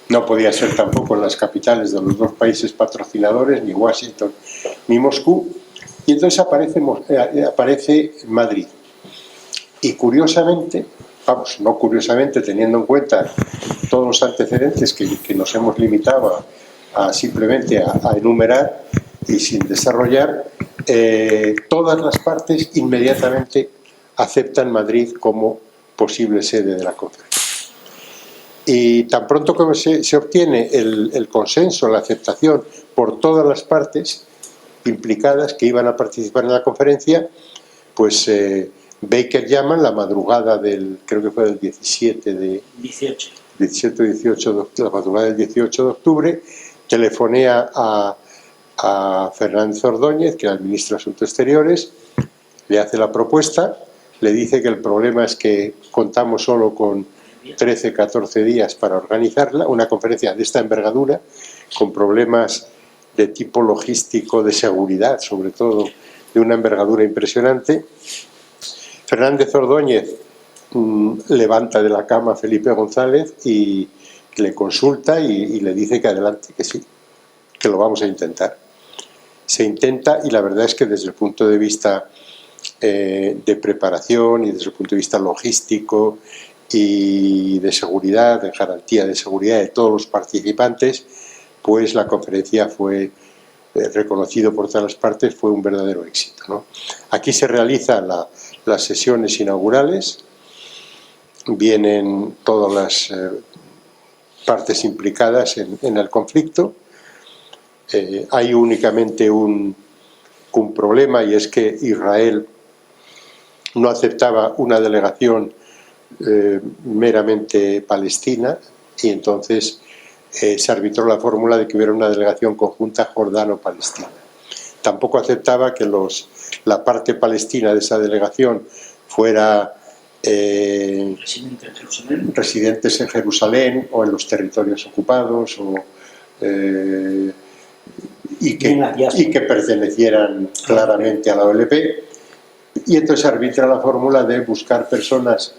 No podía ser tampoco en las capitales de los dos países patrocinadores, ni Washington ni Moscú. Y entonces aparece Madrid. Y curiosamente, no curiosamente, teniendo en cuenta todos los antecedentes que nos hemos limitado simplemente a enumerar y sin desarrollar, todas las partes inmediatamente aceptan Madrid como posible sede de la conferencia. Y tan pronto como se obtiene el consenso, la aceptación por todas las partes implicadas que iban a participar en la conferencia, pues Baker llama en la madrugada del, creo que fue del 18 la madrugada del 18 de octubre, telefonea a Fernández Ordóñez, que era el ministro de Asuntos Exteriores, le hace la propuesta, le dice que el problema es que contamos solo con 13, 14 días para organizarla, una conferencia de esta envergadura, con problemas de tipo logístico, de seguridad, sobre todo, de una envergadura impresionante. Fernández Ordóñez levanta de la cama a Felipe González y le consulta y le dice que adelante, que sí, que lo vamos a intentar. Se intenta y la verdad es que desde el punto de vista de preparación y desde el punto de vista logístico y de seguridad, de garantía de seguridad de todos los participantes, pues la conferencia fue reconocido por todas las partes, fue un verdadero éxito, ¿no? Aquí se realizan las sesiones inaugurales, vienen todas las partes implicadas en el conflicto. Hay únicamente un problema, y es que Israel no aceptaba una delegación meramente palestina, y entonces se arbitró la fórmula de que hubiera una delegación conjunta jordano-palestina. Tampoco aceptaba que la parte palestina de esa delegación fuera residentes en Jerusalén o en los territorios ocupados y que pertenecieran claramente a la OLP, y entonces arbitra la fórmula de buscar personas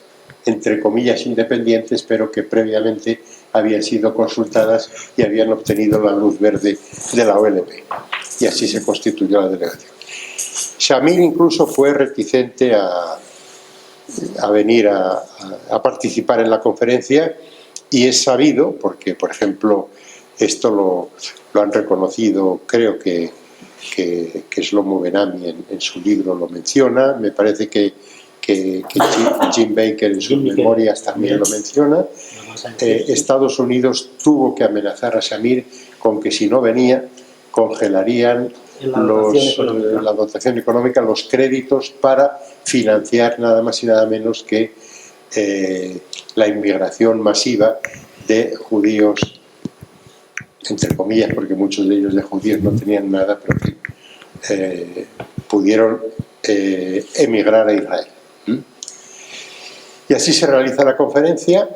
entre comillas independientes, pero que previamente habían sido consultadas y habían obtenido la luz verde de la OLP, y así se constituyó la delegación. Shamir incluso fue reticente a venir a participar en la conferencia, y es sabido porque, por ejemplo, esto lo han reconocido, creo que Shlomo Ben-Ami en su libro lo menciona, me parece que Jim Baker en sus memorias también lo menciona. Estados Unidos tuvo que amenazar a Shamir con que si no venía congelarían la dotación económica, los créditos para financiar nada más y nada menos que la inmigración masiva de judíos, entre comillas, porque muchos de ellos de judíos no tenían nada, pero que pudieron emigrar a Israel. Y así se realiza la conferencia,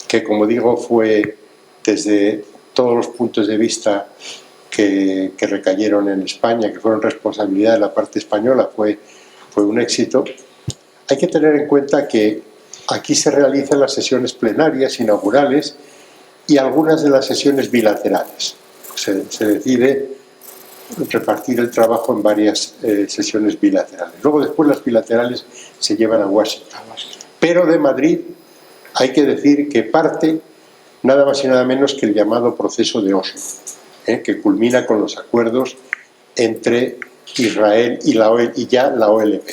que como digo fue desde todos los puntos de vista que recayeron en España, que fueron responsabilidad de la parte española, fue un éxito. Hay que tener en cuenta que aquí se realizan las sesiones plenarias inaugurales y algunas de las sesiones bilaterales. Se decide repartir el trabajo en varias sesiones bilaterales. Luego después las bilaterales se llevan a Washington. Pero de Madrid hay que decir que parte nada más y nada menos que el llamado proceso de Oslo, que culmina con los acuerdos entre Israel y la OLP.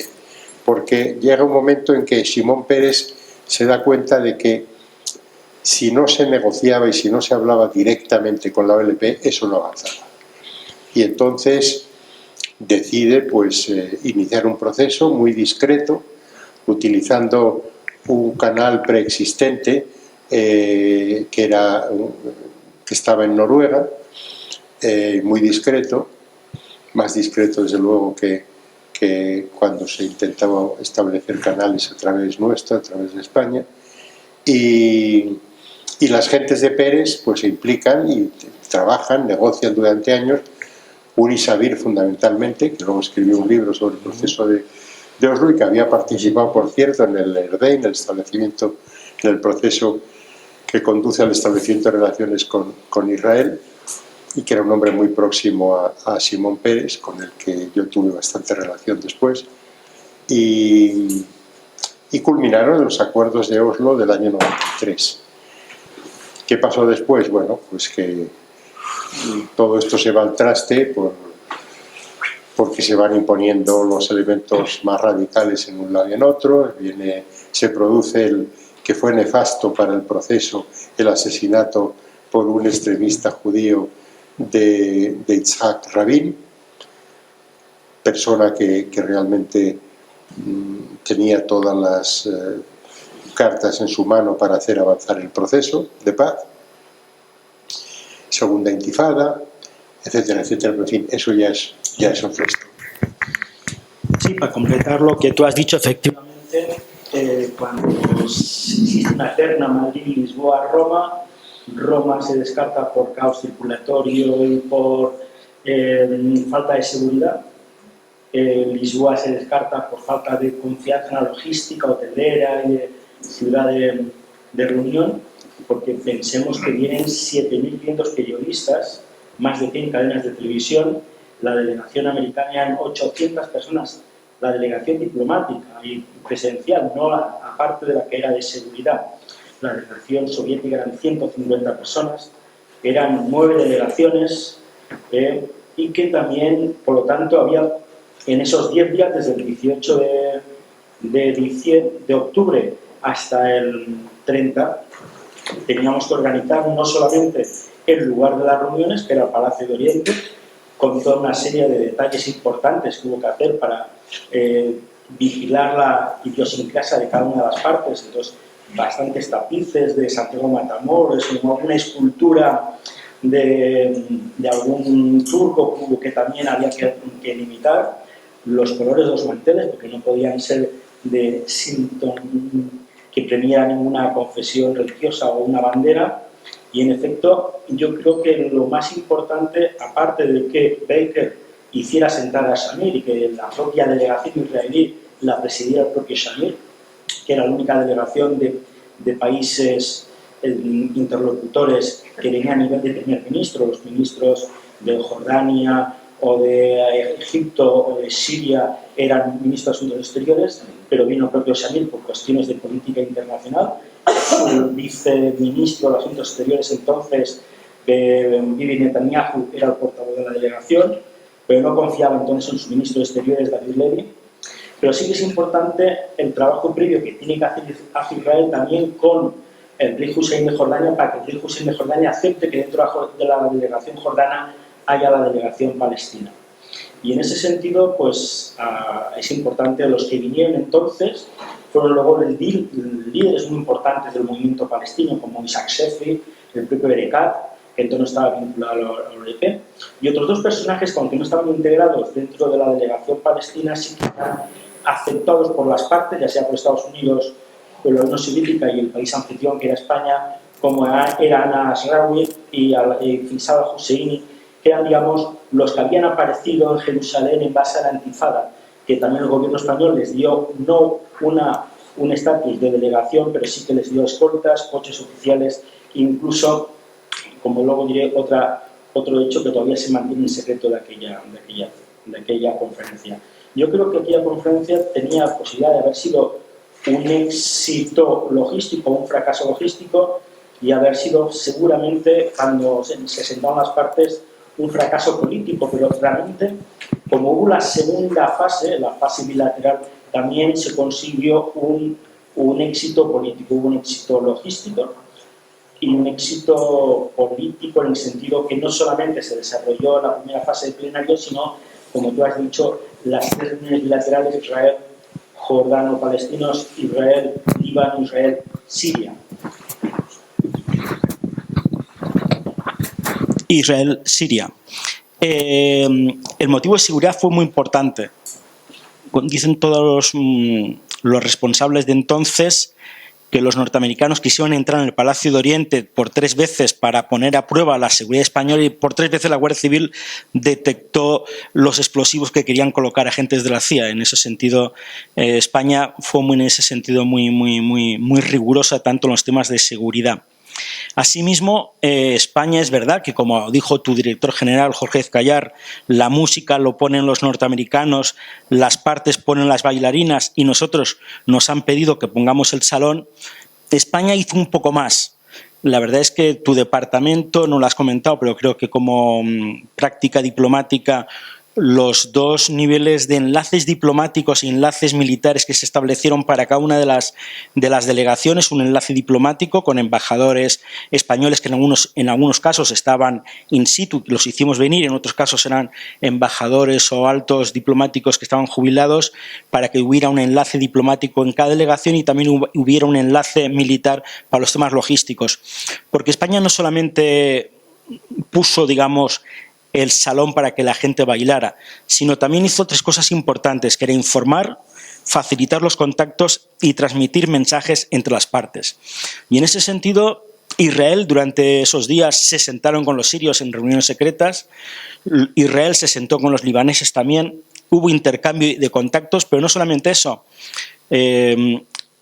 Porque llega un momento en que Shimon Peres se da cuenta de que si no se negociaba y si no se hablaba directamente con la OLP, eso no avanzaba. Y entonces decide iniciar un proceso muy discreto, utilizando un canal preexistente que estaba en Noruega, muy discreto, más discreto desde luego que cuando se intentaba establecer canales a través nuestro, a través de España, y las gentes de Peres se implican y trabajan, negocian durante años. Uri Savir fundamentalmente, que luego escribió un libro sobre el proceso de Oslo y que había participado, por cierto, en el ERDEI, en el proceso que conduce al establecimiento de relaciones con Israel, y que era un hombre muy próximo a Shimon Peres, con el que yo tuve bastante relación después, y culminaron en los acuerdos de Oslo del año 93. ¿Qué pasó después? Bueno, pues que todo esto se va al traste porque se van imponiendo los elementos más radicales en un lado y en otro. Se produce que fue nefasto para el proceso, el asesinato por un extremista judío de Yitzhak Rabin, persona que realmente tenía todas las cartas en su mano para hacer avanzar el proceso de paz. Segunda Intifada, etcétera, etcétera. Pero, en fin, eso ya es un gesto. Sí, para completar lo que tú has dicho, efectivamente, cuando existe una terna Madrid-Lisboa-Roma, Roma se descarta por caos circulatorio y por falta de seguridad. Lisboa se descarta por falta de confianza en la logística hotelera y de ciudad de reunión, porque pensemos que vienen 7.500 periodistas, más de 100 cadenas de televisión, la delegación americana eran 800 personas, la delegación diplomática y presencial, no aparte de la que era de seguridad. La delegación soviética eran 150 personas, eran 9 delegaciones y que también, por lo tanto, había en esos 10 días, desde el 18 de octubre hasta el 30, teníamos que organizar no solamente el lugar de las reuniones, que era el Palacio de Oriente, con toda una serie de detalles importantes que hubo que hacer para vigilar la idiosincrasia de cada una de las partes. Entonces, bastantes tapices de Santiago Matamoros, una escultura de algún turco que también había que limitar, los colores de los manteles, porque no podían ser de que premiara ninguna confesión religiosa o una bandera. Y en efecto, yo creo que lo más importante, aparte de que Baker hiciera sentar a Shamir y que la propia delegación israelí la presidiera el propio Shamir, que era la única delegación de países interlocutores que venía a nivel de primer ministro, los ministros de Jordania o de Egipto o de Siria eran ministros de Asuntos Exteriores, pero vino el propio Shamir por cuestiones de política internacional. El viceministro de Asuntos Exteriores entonces, Bibi Netanyahu, era el portavoz de la delegación, pero no confiaba entonces en su ministro de Exteriores, David Levy. Pero sí que es importante el trabajo previo que tiene que hacer Israel también con el rey Hussein de Jordania, para que el rey Hussein de Jordania acepte que dentro de la delegación jordana haya la delegación palestina. Y en ese sentido, pues es importante, los que vinieron entonces fueron luego líderes muy importantes del movimiento palestino, como Isaac Sheffi, el propio Erekat, que entonces estaba vinculado al OLP, y otros dos personajes que, aunque no estaban integrados dentro de la delegación palestina, sí que eran aceptados por las partes, ya sea por Estados Unidos, por la Unión Soviética y el país anfitrión, que era España, como era Ana Asraoui y Faisal Husseini, que eran, digamos, los que habían aparecido en Jerusalén en base a la Intifada, que también el gobierno español les dio no un estatus de delegación, pero sí que les dio escoltas, coches oficiales, incluso, como luego diré, otro hecho que todavía se mantiene en secreto de aquella conferencia. Yo creo que aquella conferencia tenía la posibilidad de haber sido un éxito logístico, un fracaso logístico, y haber sido seguramente, cuando se sentaron las partes, un fracaso político, pero realmente, como hubo la segunda fase, la fase bilateral, también se consiguió un éxito político, hubo un éxito logístico y un éxito político en el sentido que no solamente se desarrolló la primera fase de plenario, sino, como tú has dicho, las 3 reuniones bilaterales: Israel, jordano-palestinos, Israel, Líbano, Israel, Siria. Israel-Siria. El motivo de seguridad fue muy importante. Dicen todos los responsables de entonces que los norteamericanos quisieron entrar en el Palacio de Oriente por 3 veces para poner a prueba la seguridad española, y por 3 veces la Guardia Civil detectó los explosivos que querían colocar agentes de la CIA. En ese sentido, España fue muy rigurosa tanto en los temas de seguridad. Asimismo, España, es verdad que, como dijo tu director general, Jorge Ezcayar, la música lo ponen los norteamericanos, las partes ponen las bailarinas y nosotros nos han pedido que pongamos el salón. España hizo un poco más. La verdad es que tu departamento, no lo has comentado, pero creo que como práctica diplomática los dos niveles de enlaces diplomáticos y enlaces militares que se establecieron para cada una de las delegaciones, un enlace diplomático con embajadores españoles que en algunos casos estaban in situ, los hicimos venir, en otros casos eran embajadores o altos diplomáticos que estaban jubilados, para que hubiera un enlace diplomático en cada delegación y también hubiera un enlace militar para los temas logísticos. Porque España no solamente puso, digamos, el salón para que la gente bailara, sino también hizo tres cosas importantes, que era informar, facilitar los contactos y transmitir mensajes entre las partes. Y en ese sentido, Israel durante esos días se sentaron con los sirios en reuniones secretas, Israel se sentó con los libaneses también, hubo intercambio de contactos, pero no solamente eso.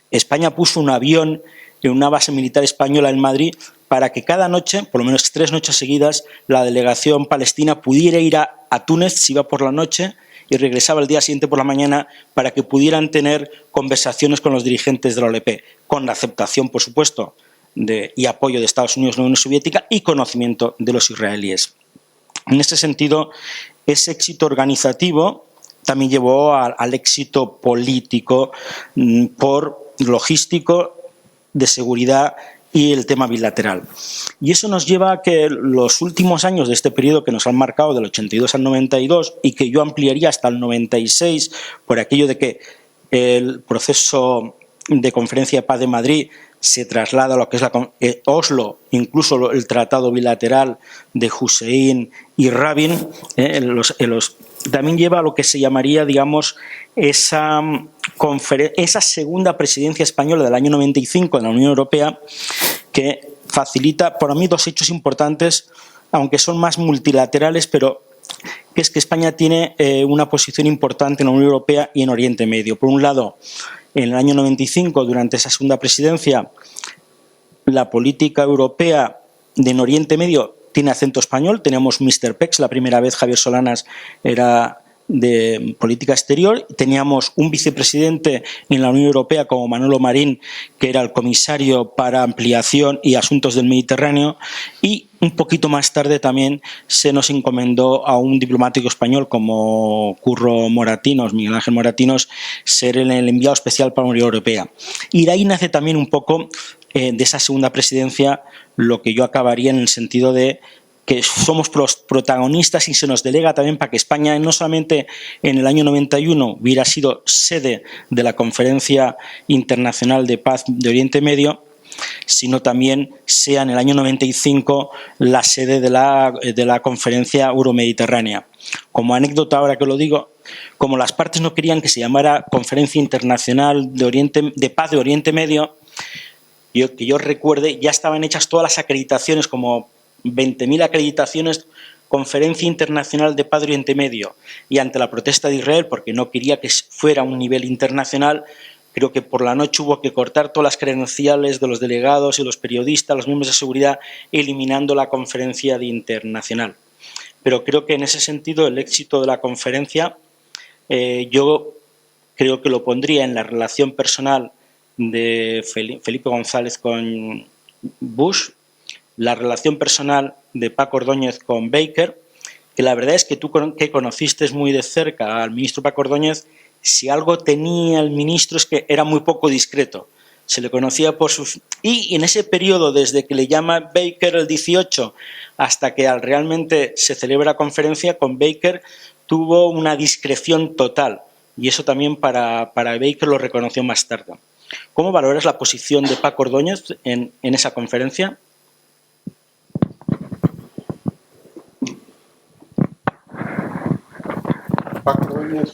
España puso un avión en una base militar española en Madrid para que cada noche, por lo menos 3 noches seguidas, la delegación palestina pudiera ir a Túnez, si iba por la noche, y regresaba el día siguiente por la mañana para que pudieran tener conversaciones con los dirigentes de la OLP, con la aceptación, por supuesto, y apoyo de Estados Unidos, la Unión Soviética, y conocimiento de los israelíes. En ese sentido, ese éxito organizativo también llevó al éxito político logístico, de seguridad y el tema bilateral. Y eso nos lleva a que los últimos años de este periodo que nos han marcado, del 82 al 92, y que yo ampliaría hasta el 96, por aquello de que el proceso de Conferencia de Paz de Madrid se traslada a lo que es Oslo, incluso el tratado bilateral de Hussein y Rabin, también lleva a lo que se llamaría, digamos, esa segunda presidencia española del año 95 de la Unión Europea, que facilita, para mí, 2 hechos importantes, aunque son más multilaterales, pero que es que España tiene una posición importante en la Unión Europea y en Oriente Medio. Por un lado, en el año 95, durante esa segunda presidencia, la política europea en Oriente Medio tiene acento español. Teníamos Mr. Pex, la primera vez Javier Solanas era de política exterior. Teníamos un vicepresidente en la Unión Europea como Manolo Marín, que era el comisario para ampliación y asuntos del Mediterráneo, y un poquito más tarde también se nos encomendó a un diplomático español como Curro Moratinos, Miguel Ángel Moratinos, ser el enviado especial para la Unión Europea. Y de ahí nace también un poco de esa segunda presidencia lo que yo acabaría en el sentido de que somos los protagonistas y se nos delega también para que España no solamente en el año 91 hubiera sido sede de la Conferencia Internacional de Paz de Oriente Medio, sino también sea en el año 95 la sede de la Conferencia Euromediterránea. Como anécdota, ahora que lo digo, como las partes no querían que se llamara Conferencia Internacional de Paz de Oriente Medio, que yo recuerde, ya estaban hechas todas las acreditaciones, como 20.000 acreditaciones, Conferencia Internacional de Paz de Oriente Medio, y ante la protesta de Israel, porque no quería que fuera un nivel internacional, creo que por la noche hubo que cortar todas las credenciales de los delegados y los periodistas, los miembros de seguridad, eliminando la conferencia internacional. Pero creo que en ese sentido el éxito de la conferencia, yo creo que lo pondría en la relación personal de Felipe González con Bush, la relación personal de Paco Ordóñez con Baker, que la verdad es que tú que conociste muy de cerca al ministro Paco Ordóñez, si algo tenía el ministro es que era muy poco discreto. Se le conocía por sus... Y en ese periodo, desde que le llama Baker el 18 hasta que realmente se celebra la conferencia, con Baker tuvo una discreción total. Y eso también para Baker lo reconoció más tarde. ¿Cómo valoras la posición de Paco Ordóñez en esa conferencia? Paco Ordóñez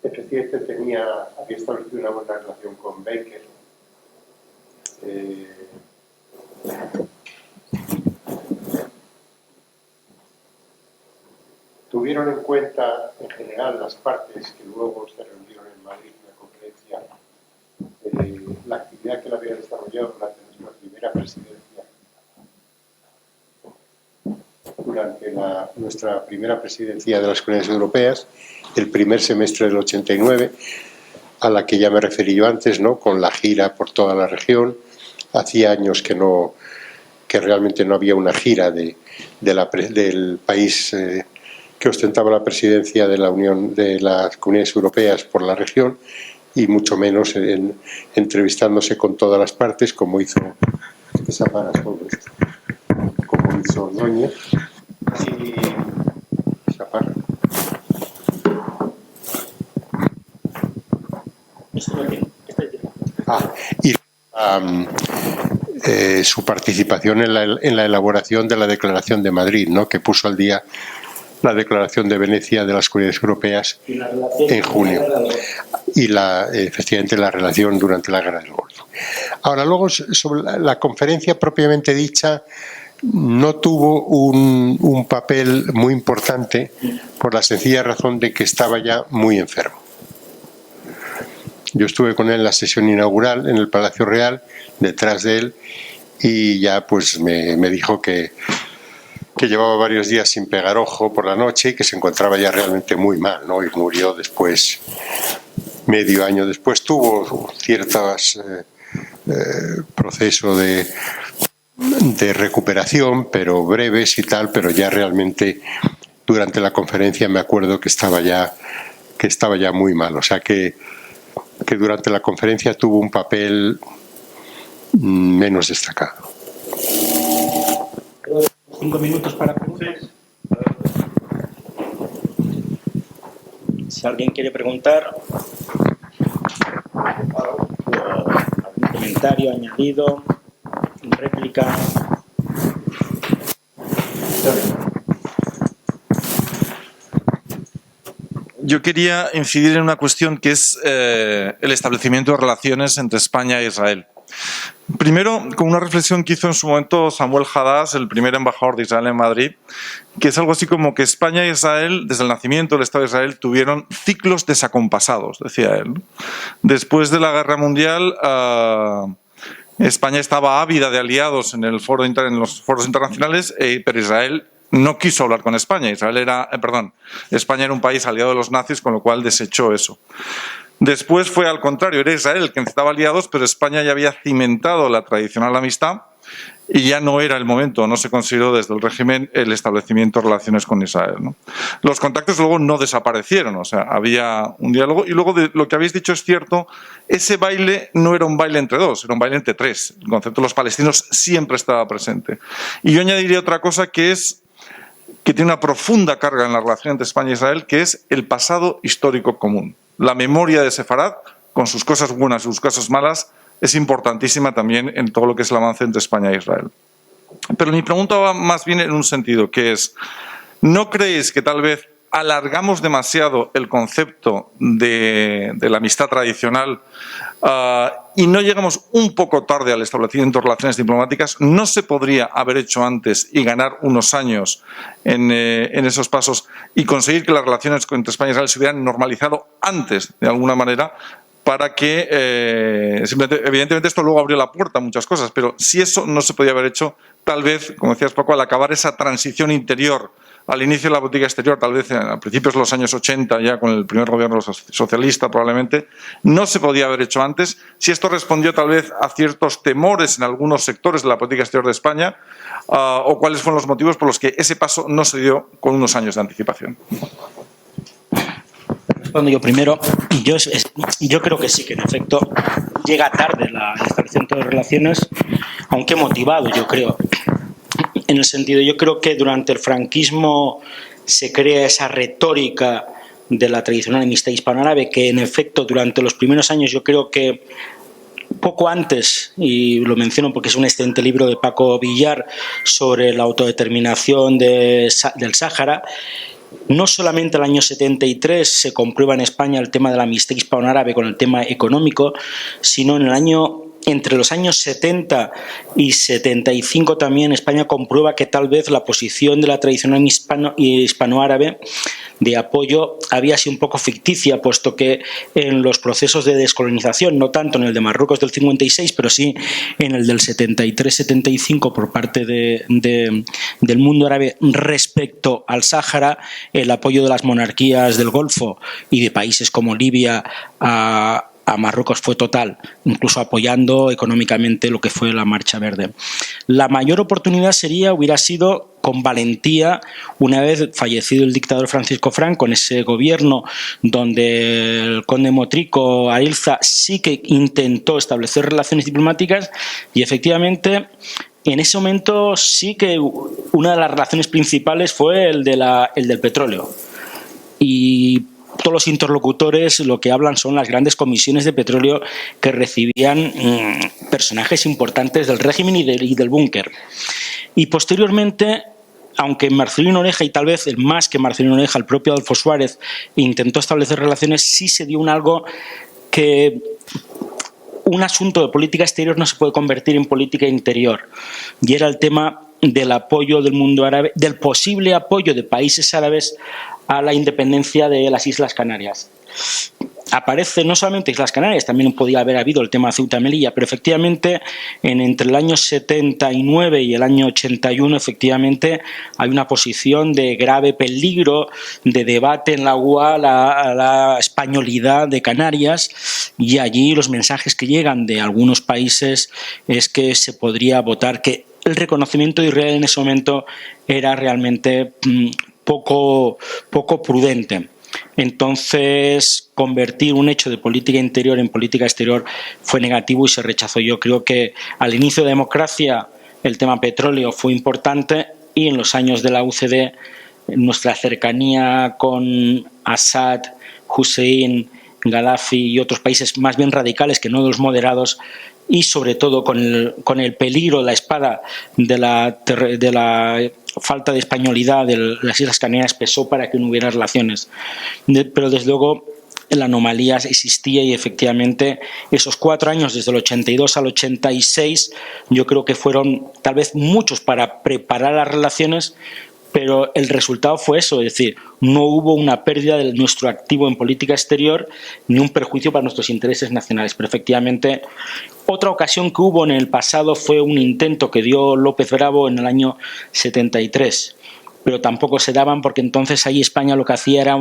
efectivamente había establecido una buena relación con Baker. Tuvieron en cuenta en general las partes que luego se reunieron en Madrid en la conferencia, la actividad que él había desarrollado durante nuestra primera presidencia, durante nuestra primera presidencia de las Comunidades Europeas, el primer semestre del 89, a la que ya me referí yo antes, ¿no? Con la gira por toda la región, hacía años que realmente no había una gira del país que ostentaba la presidencia de la Unión de las Comunidades Europeas por la región, y mucho menos entrevistándose con todas las partes, como hizo Ordóñez y su participación en la elaboración de la Declaración de Madrid, ¿no?, que puso al día la Declaración de Venecia de las Comunidades Europeas en junio, y efectivamente la relación durante la Guerra del Golfo. Ahora, luego, sobre la conferencia propiamente dicha, no tuvo un papel muy importante por la sencilla razón de que estaba ya muy enfermo. Yo estuve con él en la sesión inaugural en el Palacio Real, detrás de él, y ya pues me dijo que llevaba varios días sin pegar ojo por la noche y que se encontraba ya realmente muy mal, ¿no? Y murió después, medio año después. Tuvo ciertos procesos de recuperación, pero breves y tal, pero ya realmente durante la conferencia me acuerdo que estaba ya muy mal. O sea que durante la conferencia tuvo un papel menos destacado. 5 minutos para preguntas. Si alguien quiere preguntar, algún comentario añadido, réplica. Yo quería incidir en una cuestión que es el establecimiento de relaciones entre España e Israel. Primero, con una reflexión que hizo en su momento Samuel Hadas, el primer embajador de Israel en Madrid, que es algo así como que España e Israel, desde el nacimiento del Estado de Israel, tuvieron ciclos desacompasados, decía él, ¿no? Después de la Guerra Mundial, España estaba ávida de aliados en los foros internacionales, pero Israel no quiso hablar con España. España era un país aliado de los nazis, con lo cual desechó eso. Después fue al contrario, era Israel el que necesitaba aliados, pero España ya había cimentado la tradicional amistad y ya no era el momento, no se consideró desde el régimen el establecimiento de relaciones con Israel, ¿no? Los contactos luego no desaparecieron, o sea, había un diálogo. Y luego de lo que habéis dicho es cierto, ese baile no era un baile entre dos, era un baile entre tres. El concepto de los palestinos siempre estaba presente. Y yo añadiría otra cosa que tiene una profunda carga en la relación entre España e Israel, que es el pasado histórico común. La memoria de Sefarad, con sus cosas buenas y sus cosas malas, es importantísima también en todo lo que es el avance entre España e Israel. Pero mi pregunta va más bien en un sentido, que es, ¿no creéis que tal vez alargamos demasiado el concepto de la amistad tradicional y no llegamos un poco tarde al establecimiento de relaciones diplomáticas? ¿No se podría haber hecho antes y ganar unos años en esos pasos y conseguir que las relaciones entre España y Israel se hubieran normalizado antes, de alguna manera, para que, evidentemente esto luego abrió la puerta a muchas cosas, pero si eso no se podía haber hecho, tal vez, como decías Paco, al acabar esa transición interior, al inicio de la política exterior, tal vez a principios de los años 80, ya con el primer gobierno socialista probablemente, no se podía haber hecho antes, si esto respondió tal vez a ciertos temores en algunos sectores de la política exterior de España, o cuáles fueron los motivos por los que ese paso no se dio con unos años de anticipación. Respondo yo primero. Yo creo que sí, que en efecto llega tarde el establecimiento de relaciones, aunque motivado, yo creo. En el sentido, yo creo que durante el franquismo se crea esa retórica de la tradicional amistad hispanoárabe, que en efecto durante los primeros años, yo creo que poco antes, y lo menciono porque es un excelente libro de Paco Villar sobre la autodeterminación del Sáhara, no solamente el año 73 se comprueba en España el tema de la amistad hispanoárabe con el tema económico, sino entre los años 70 y 75 también España comprueba que tal vez la posición de la tradicional hispanoárabe de apoyo había sido un poco ficticia, puesto que en los procesos de descolonización, no tanto en el de Marruecos del 56, pero sí en el del 73-75 por parte del mundo árabe respecto al Sáhara, el apoyo de las monarquías del Golfo y de países como Libia a Marruecos fue total, incluso apoyando económicamente lo que fue la Marcha Verde. La mayor oportunidad hubiera sido con valentía, una vez fallecido el dictador Francisco Franco, en ese gobierno donde el conde Motrico Arilza sí que intentó establecer relaciones diplomáticas, y efectivamente en ese momento sí que una de las relaciones principales fue el del petróleo. Y todos los interlocutores lo que hablan son las grandes comisiones de petróleo que recibían personajes importantes del régimen y del búnker. Y posteriormente, aunque Marcelino Oreja, y tal vez más que Marcelino Oreja, el propio Adolfo Suárez, intentó establecer relaciones, sí se dio algo que un asunto de política exterior no se puede convertir en política interior, y era el tema del apoyo del mundo árabe, del posible apoyo de países árabes a la independencia de las Islas Canarias. Aparece no solamente Islas Canarias, también podía haber habido el tema de Ceuta y Melilla, pero efectivamente entre el año 79 y el año 81 efectivamente hay una posición de grave peligro, de debate en la UA a la españolidad de Canarias, y allí los mensajes que llegan de algunos países es que se podría votar, que el reconocimiento de Israel en ese momento era realmente poco prudente. Entonces, convertir un hecho de política interior en política exterior fue negativo y se rechazó. Yo creo que al inicio de la democracia el tema petróleo fue importante, y en los años de la UCD nuestra cercanía con Assad, Hussein, Gaddafi y otros países más bien radicales que no de los moderados, y sobre todo con el peligro, la espada de la falta de españolidad de las Islas Canarias, pesó para que no hubiera relaciones. Pero desde luego la anomalía existía, y efectivamente esos 4 años, desde el 82 al 86, yo creo que fueron tal vez muchos para preparar las relaciones, pero el resultado fue eso, es decir, no hubo una pérdida de nuestro activo en política exterior ni un perjuicio para nuestros intereses nacionales. Pero efectivamente, otra ocasión que hubo en el pasado fue un intento que dio López Bravo en el año 73, pero tampoco se daban, porque entonces ahí España lo que hacía era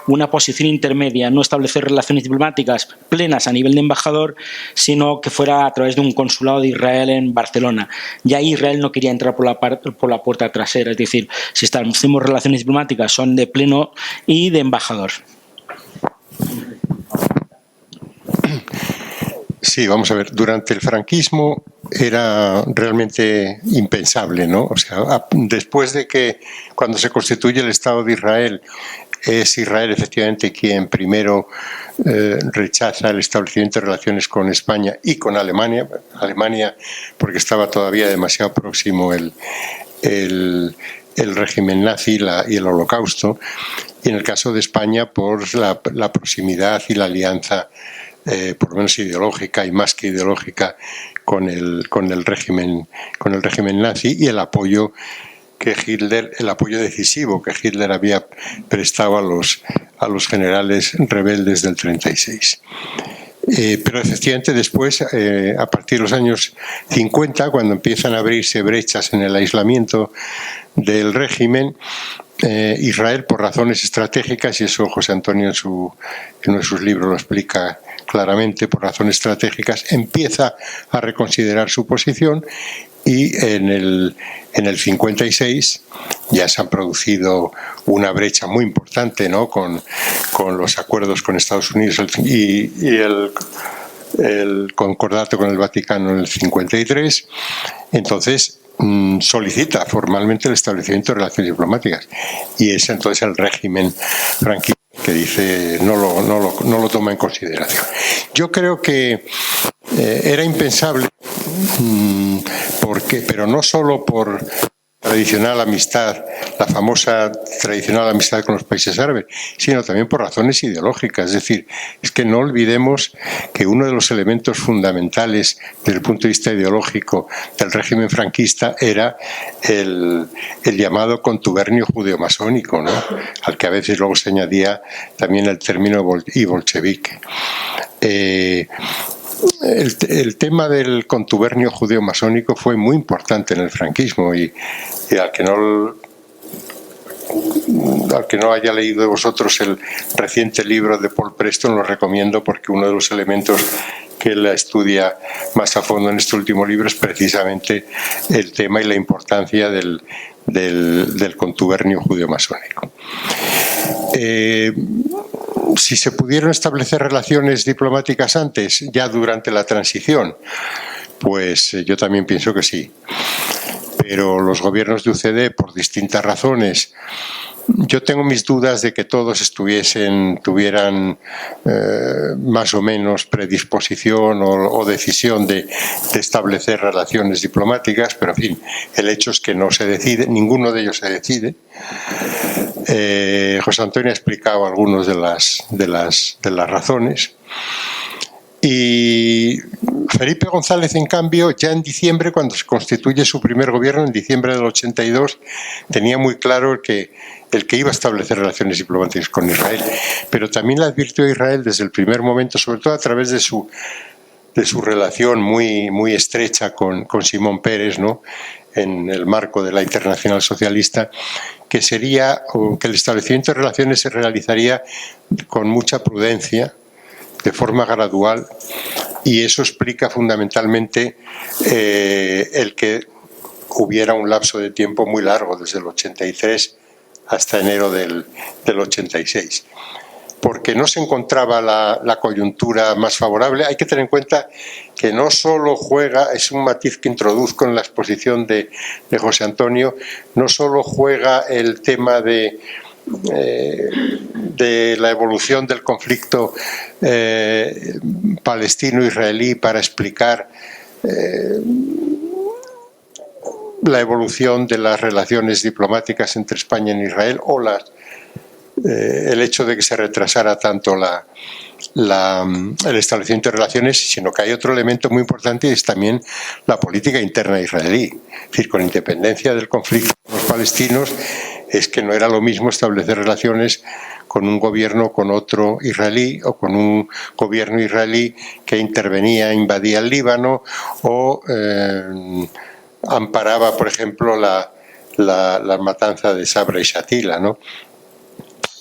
una posición intermedia, no establecer relaciones diplomáticas plenas a nivel de embajador, sino que fuera a través de un consulado de Israel en Barcelona. Y ahí Israel no quería entrar por la puerta trasera, es decir, si establecemos relaciones diplomáticas son de pleno y de embajador. Sí, vamos a ver, durante el franquismo era realmente impensable, ¿no? O sea, después de que cuando se constituye el Estado de Israel, es Israel efectivamente quien primero rechaza el establecimiento de relaciones con España y con Alemania porque estaba todavía demasiado próximo el régimen nazi y el Holocausto, y en el caso de España por la proximidad y la alianza por lo menos ideológica y más que ideológica con el régimen nazi, y el apoyo decisivo que Hitler había prestado a los generales rebeldes del 36. Pero efectivamente después, a partir de los años 50, cuando empiezan a abrirse brechas en el aislamiento del régimen, Israel, por razones estratégicas, y eso José Antonio en uno de sus libros lo explica claramente, por razones estratégicas, empieza a reconsiderar su posición, y en el 56 ya se han producido una brecha muy importante, ¿no? con los acuerdos con Estados Unidos y el concordato con el Vaticano en el 53. Entonces solicita formalmente el establecimiento de relaciones diplomáticas, y es entonces el régimen franquista que dice no lo toma en consideración. Yo creo que era impensable, pero no solo por tradicional amistad, la famosa tradicional amistad con los países árabes, sino también por razones ideológicas. Es decir, es que no olvidemos que uno de los elementos fundamentales desde el punto de vista ideológico del régimen franquista era el llamado contubernio judeo-masónico, ¿no? Al que a veces luego se añadía también el término bolchevique. El tema del contubernio judeo-masónico fue muy importante en el franquismo, y al que no al que no haya leído de vosotros el reciente libro de Paul Preston, lo recomiendo porque uno de los elementos que él estudia más a fondo en este último libro es precisamente el tema y la importancia del contubernio judeo-masónico. Si se pudieron establecer relaciones diplomáticas antes, ya durante la transición, pues yo también pienso que sí. Pero los gobiernos de UCD, por distintas razones, yo tengo mis dudas de que todos tuvieran más o menos predisposición o decisión de establecer relaciones diplomáticas, pero en fin, el hecho es que no se decide, ninguno de ellos se decide. José Antonio ha explicado algunas de las razones. Y Felipe González, en cambio, ya en diciembre, cuando se constituye su primer gobierno, en diciembre del 82, tenía muy claro el que iba a establecer relaciones diplomáticas con Israel. Pero también le advirtió a Israel desde el primer momento, sobre todo a través de su relación muy estrecha con Simón Peres, ¿no?, en el marco de la Internacional Socialista, que el establecimiento de relaciones se realizaría con mucha prudencia, de forma gradual, y eso explica fundamentalmente el que hubiera un lapso de tiempo muy largo, desde el 83 hasta enero del 86. Porque no se encontraba la coyuntura más favorable. Hay que tener en cuenta que no solo juega, es un matiz que introduzco en la exposición de José Antonio, no solo juega el tema de la evolución del conflicto palestino-israelí para explicar la evolución de las relaciones diplomáticas entre España y Israel o el hecho de que se retrasara tanto el establecimiento de relaciones, sino que hay otro elemento muy importante y es también la política interna israelí. Es decir, con independencia del conflicto con los palestinos, es que no era lo mismo establecer relaciones con un gobierno con otro israelí o con un gobierno israelí que intervenía, invadía el Líbano o amparaba, por ejemplo, la matanza de Sabra y Shatila, ¿no?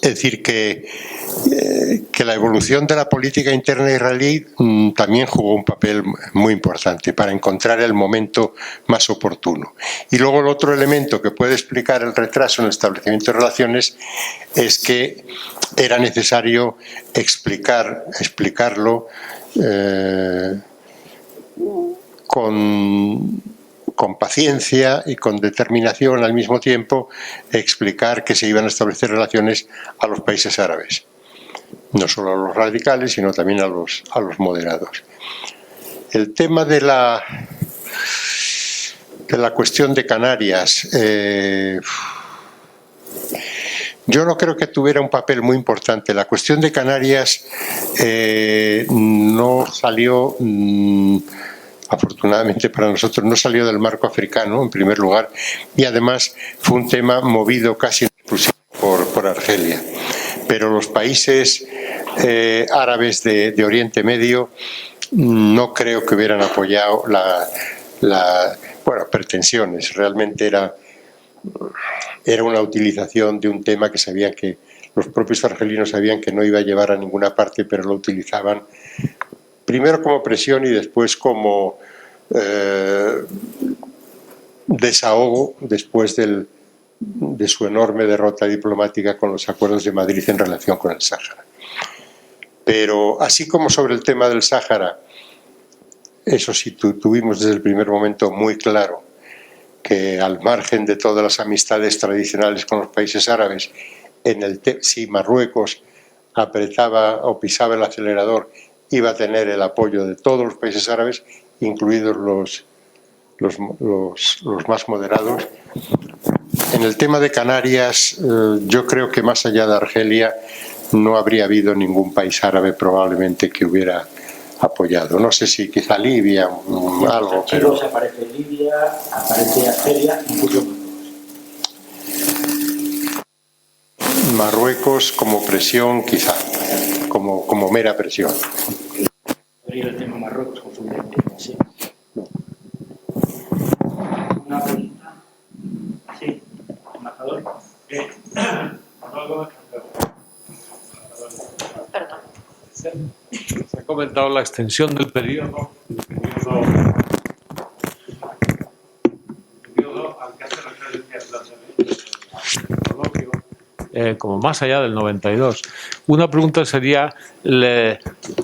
Es decir, que la evolución de la política interna israelí también jugó un papel muy importante para encontrar el momento más oportuno. Y luego el otro elemento que puede explicar el retraso en el establecimiento de relaciones es que era necesario explicarlo con paciencia y con determinación al mismo tiempo, explicar que se iban a establecer relaciones a los países árabes. No solo a los radicales, sino también a los moderados. El tema de la cuestión de Canarias, yo no creo que tuviera un papel muy importante. La cuestión de Canarias no salió, afortunadamente para nosotros, no salió del marco africano, en primer lugar, y además fue un tema movido casi exclusivamente por Argelia. Pero los países árabes de Oriente Medio no creo que hubieran apoyado pretensiones. Realmente era una utilización de un tema que sabían que los propios argelinos sabían que no iba a llevar a ninguna parte, pero lo utilizaban primero como presión y después como desahogo después de su enorme derrota diplomática con los acuerdos de Madrid en relación con el Sáhara. Pero así como sobre el tema del Sáhara, eso sí, tuvimos desde el primer momento muy claro que al margen de todas las amistades tradicionales con los países árabes, si Marruecos apretaba o pisaba el acelerador, iba a tener el apoyo de todos los países árabes, incluidos los más moderados. En el tema de Canarias, yo creo que más allá de Argelia no habría habido ningún país árabe probablemente que hubiera apoyado. No sé si quizá Libia, algo, pero... Aparece Libia, aparece Argelia, incluso Marruecos como presión, quizá, como mera presión. Abrir el tema Marruecos, sí. Una pregunta. Sí, embajador. comentado la extensión del periodo al que hace referencia el coloquio, como más allá del 92. Una pregunta sería,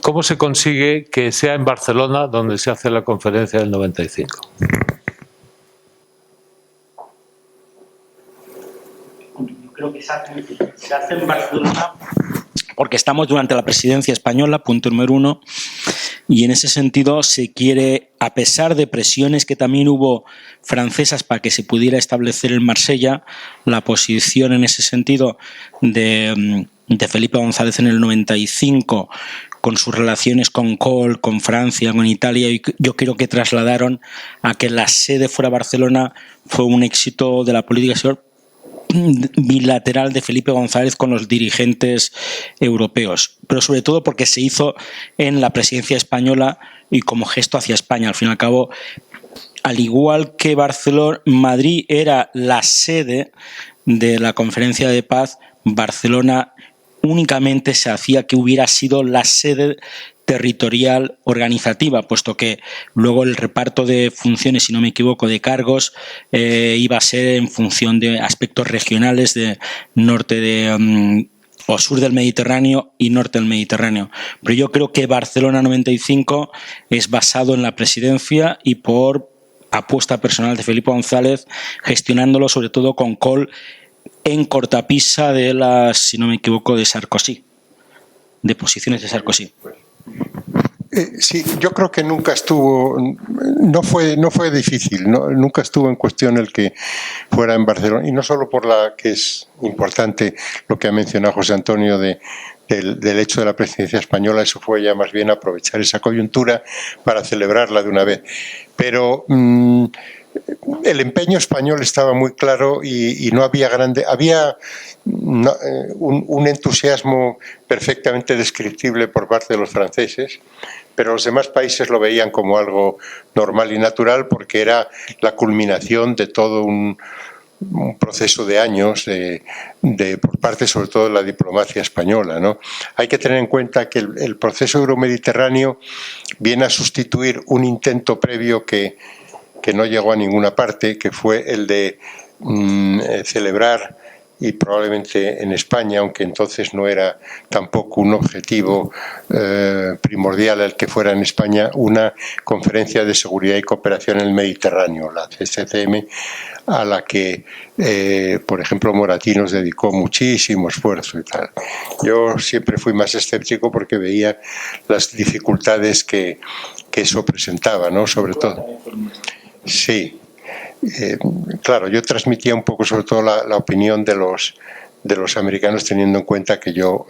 ¿cómo se consigue que sea en Barcelona donde se hace la conferencia del 95? Yo creo que se hace en Barcelona porque estamos durante la presidencia española, punto número 1, y en ese sentido se quiere, a pesar de presiones que también hubo francesas para que se pudiera establecer en Marsella, la posición en ese sentido de Felipe González en el 95 con sus relaciones con Kohl, con Francia, con Italia, y yo creo que trasladaron a que la sede fuera Barcelona fue un éxito de la política exterior bilateral de Felipe González con los dirigentes europeos, pero sobre todo porque se hizo en la presidencia española y como gesto hacia España. Al fin y al cabo, al igual que Barcelona, Madrid era la sede de la conferencia de paz, Barcelona únicamente se hacía que hubiera sido la sede territorial organizativa, puesto que luego el reparto de funciones, si no me equivoco, de cargos iba a ser en función de aspectos regionales de norte o sur del Mediterráneo y norte del Mediterráneo. Pero yo creo que Barcelona 95 es basado en la presidencia y por apuesta personal de Felipe González, gestionándolo sobre todo con Kohl en cortapisa de las, si no me equivoco, de Sarkozy, de posiciones de Sarkozy. Sí, yo creo que nunca estuvo, no fue difícil, nunca estuvo en cuestión el que fuera en Barcelona, y no solo por la que es importante lo que ha mencionado José Antonio del hecho de la presidencia española, eso fue ya más bien aprovechar esa coyuntura para celebrarla de una vez. Pero el empeño español estaba muy claro y no había había un entusiasmo perfectamente descriptible por parte de los franceses, pero los demás países lo veían como algo normal y natural porque era la culminación de todo un proceso de años por parte sobre todo de la diplomacia española, ¿no? Hay que tener en cuenta que el proceso euromediterráneo viene a sustituir un intento previo que no llegó a ninguna parte, que fue el de celebrar, y probablemente en España, aunque entonces no era tampoco un objetivo primordial el que fuera en España, una conferencia de seguridad y cooperación en el Mediterráneo, la CSCM, a la que, por ejemplo, Moratinos dedicó muchísimo esfuerzo y tal. Yo siempre fui más escéptico porque veía las dificultades que eso presentaba, ¿no? Sobre todo. Sí. Claro, yo transmitía un poco sobre todo la opinión de los americanos, teniendo en cuenta que yo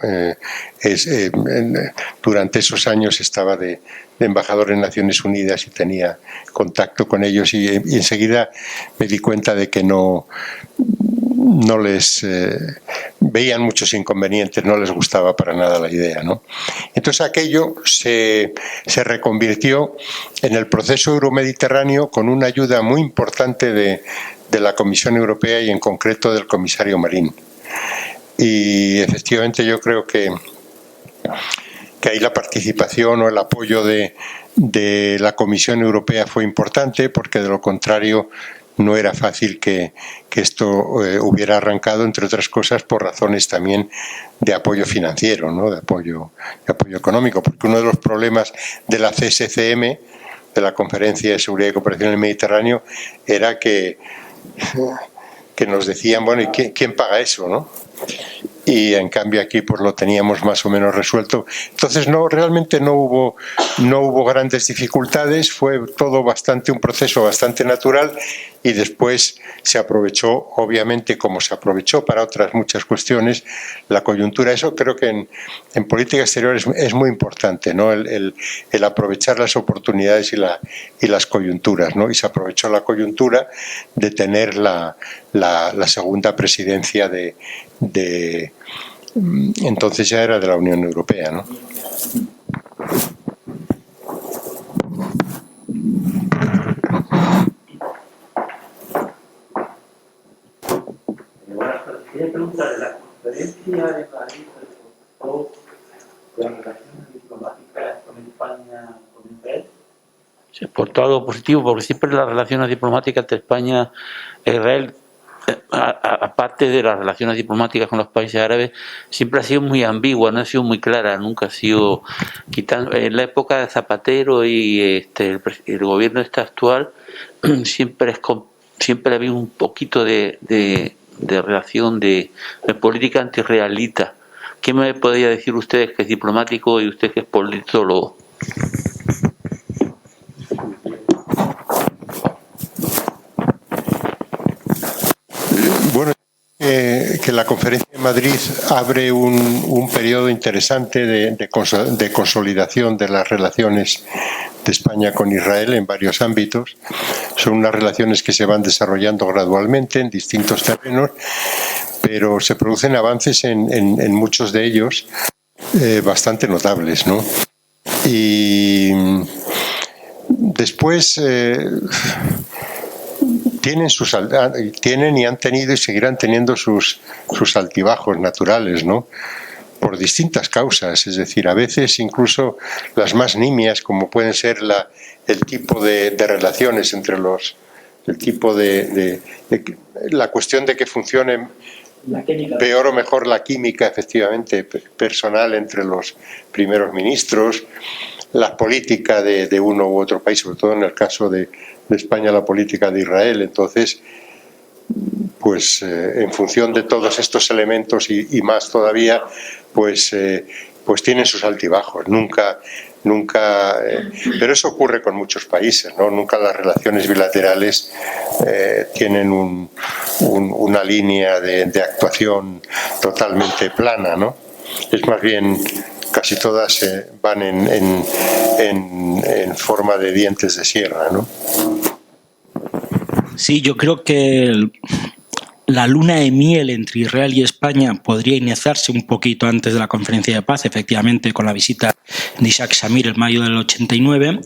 durante esos años estaba de embajador en Naciones Unidas y tenía contacto con ellos y enseguida me di cuenta de que no les veían muchos inconvenientes, no les gustaba para nada la idea, ¿no? Entonces aquello se reconvirtió en el proceso euromediterráneo con una ayuda muy importante de la Comisión Europea y en concreto del comisario Marín. Y efectivamente yo creo que ahí la participación o el apoyo de la Comisión Europea fue importante, porque de lo contrario no era fácil que esto hubiera arrancado, entre otras cosas, por razones también de apoyo financiero, ¿no? de apoyo económico, porque uno de los problemas de la CSCM, de la Conferencia de Seguridad y Cooperación en el Mediterráneo, era que nos decían, bueno, ¿y quién paga eso, no? Y en cambio aquí pues lo teníamos más o menos resuelto. Entonces realmente no hubo grandes dificultades, fue todo un proceso bastante natural, y después se aprovechó, obviamente, como se aprovechó para otras muchas cuestiones, la coyuntura. Eso creo que en política exterior es muy importante, ¿no? El aprovechar las oportunidades y las coyunturas, ¿no? Y se aprovechó la coyuntura de tener la segunda presidencia de entonces ya era de la Unión Europea, ¿no? Quería preguntar de la conferencia de Madrid con las relaciones diplomáticas con el por todo algo positivo, porque siempre las relaciones diplomáticas entre España e Israel, aparte de las relaciones diplomáticas con los países árabes, siempre ha sido muy ambigua, no ha sido muy clara, nunca ha sido, quitando en la época de Zapatero y el gobierno actual, siempre ha habido un poquito de relación de política antirrealista. ¿Qué me podría decir usted que es diplomático y usted que es politólogo? Bueno, que la conferencia de Madrid abre un periodo interesante de consolidación de las relaciones de España con Israel en varios ámbitos. Son unas relaciones que se van desarrollando gradualmente en distintos terrenos, pero se producen avances en muchos de ellos bastante notables, ¿no? Y después tienen y han tenido y seguirán teniendo sus altibajos naturales, ¿no? Por distintas causas, es decir, a veces incluso las más nimias, como pueden ser el tipo de relaciones entre el tipo la cuestión de que funcione peor o mejor la química, efectivamente, personal entre los primeros ministros, la política de uno u otro país, sobre todo en el caso de España, la política de Israel. Entonces, pues en función de todos estos elementos y más todavía, pues tienen sus altibajos. Nunca, pero eso ocurre con muchos países, ¿no? Nunca las relaciones bilaterales tienen una línea de actuación totalmente plana, ¿no? Es más bien, casi todas van en forma de dientes de sierra, ¿no? Sí, yo creo que la luna de miel entre Israel y España podría iniciarse un poquito antes de la conferencia de paz, efectivamente, con la visita de Isaac Shamir en mayo del 89,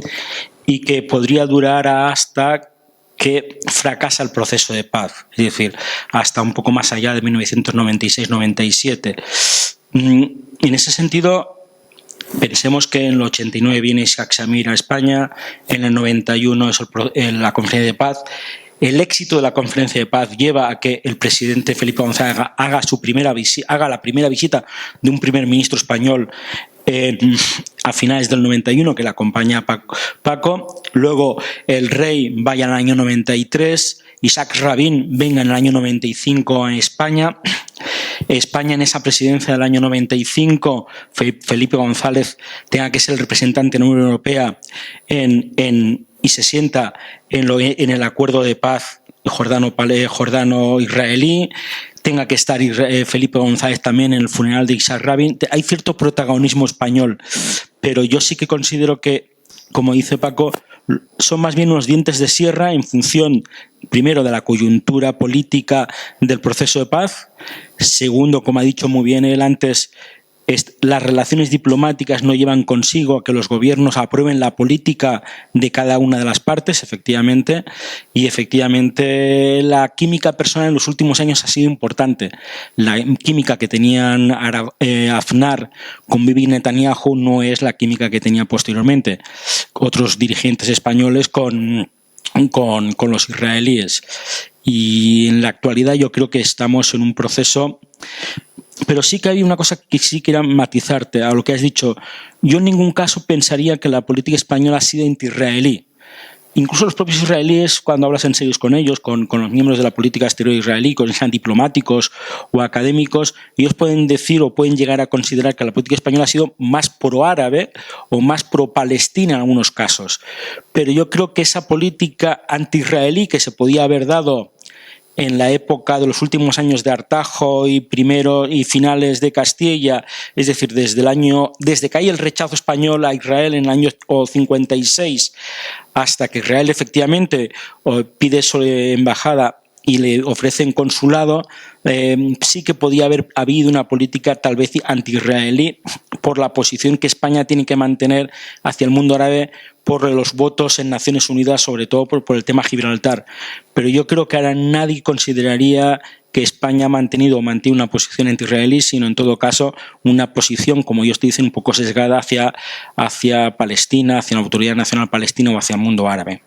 y que podría durar hasta que fracasa el proceso de paz, es decir, hasta un poco más allá de 1996-97. En ese sentido, pensemos que en el 89 viene Isaac Shamir a España, en el 91 es la conferencia de paz. El éxito de la conferencia de paz lleva a que el presidente Felipe González haga la primera visita de un primer ministro español a finales del 91, que le acompaña Paco. Luego el rey vaya en el año 93, Isaac Rabin venga en el año 95 a España. España en esa presidencia del año 95, Felipe González tenga que ser el representante en la Unión Europea y se sienta en el acuerdo de paz jordano-israelí, tenga que estar Felipe González también en el funeral de Isaac Rabin. Hay cierto protagonismo español, pero yo sí que considero que, como dice Paco, son más bien unos dientes de sierra en función, primero, de la coyuntura política del proceso de paz. Segundo, como ha dicho muy bien él antes, las relaciones diplomáticas no llevan consigo a que los gobiernos aprueben la política de cada una de las partes, efectivamente, y efectivamente la química personal en los últimos años ha sido importante. La química que tenían Aznar con Bibi Netanyahu no es la química que tenía posteriormente otros dirigentes españoles con los israelíes. Y en la actualidad yo creo que estamos en un proceso. Pero sí que hay una cosa que sí quiero matizarte a lo que has dicho. Yo en ningún caso pensaría que la política española ha sido anti-israelí. Incluso los propios israelíes, cuando hablas en serio con ellos, con los miembros de la política exterior israelí, con sean diplomáticos o académicos, ellos pueden decir o pueden llegar a considerar que la política española ha sido más pro-árabe o más pro-palestina en algunos casos. Pero yo creo que esa política anti-israelí que se podía haber dado en la época de los últimos años de Artajo y finales de Castilla, es decir, desde que hay el rechazo español a Israel en el año 56 hasta que Israel efectivamente pide su embajada y le ofrecen consulado, sí que podía haber habido una política tal vez anti-israelí por la posición que España tiene que mantener hacia el mundo árabe por los votos en Naciones Unidas, sobre todo por el tema Gibraltar. Pero yo creo que ahora nadie consideraría que España ha mantenido o mantiene una posición anti-israelí, sino en todo caso una posición, como ellos dicen, un poco sesgada hacia Palestina, hacia la Autoridad Nacional Palestina o hacia el mundo árabe.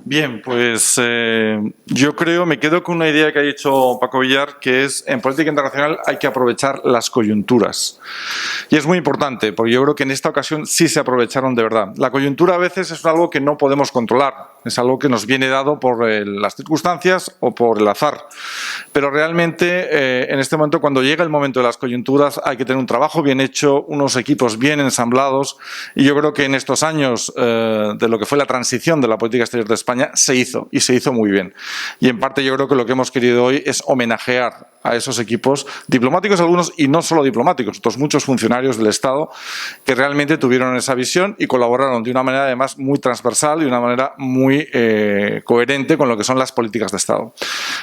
Bien, pues yo creo, me quedo con una idea que ha dicho Paco Villar, que es en política internacional hay que aprovechar las coyunturas. Y es muy importante, porque yo creo que en esta ocasión sí se aprovecharon de verdad. La coyuntura a veces es algo que no podemos controlar, es algo que nos viene dado por las circunstancias o por el azar. Pero realmente en este momento, cuando llega el momento de las coyunturas, hay que tener un trabajo bien hecho, unos equipos bien ensamblados, y yo creo que en estos años de lo que fue la transición de la política exterior de España se hizo, y se hizo muy bien. Y en parte yo creo que lo que hemos querido hoy es homenajear a esos equipos diplomáticos algunos, y no solo diplomáticos, otros muchos funcionarios del Estado que realmente tuvieron esa visión y colaboraron de una manera además muy transversal y de una manera muy coherente con lo que son las políticas de Estado.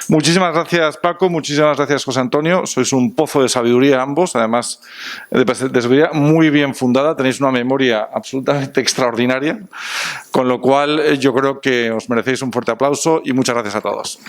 Muchísimas gracias, Paco, muchísimas gracias, José Antonio. Sois un pozo de sabiduría ambos, además de sabiduría muy bien fundada, tenéis una memoria absolutamente extraordinaria, con lo cual yo creo que os merecéis un fuerte aplauso y muchas gracias a todos.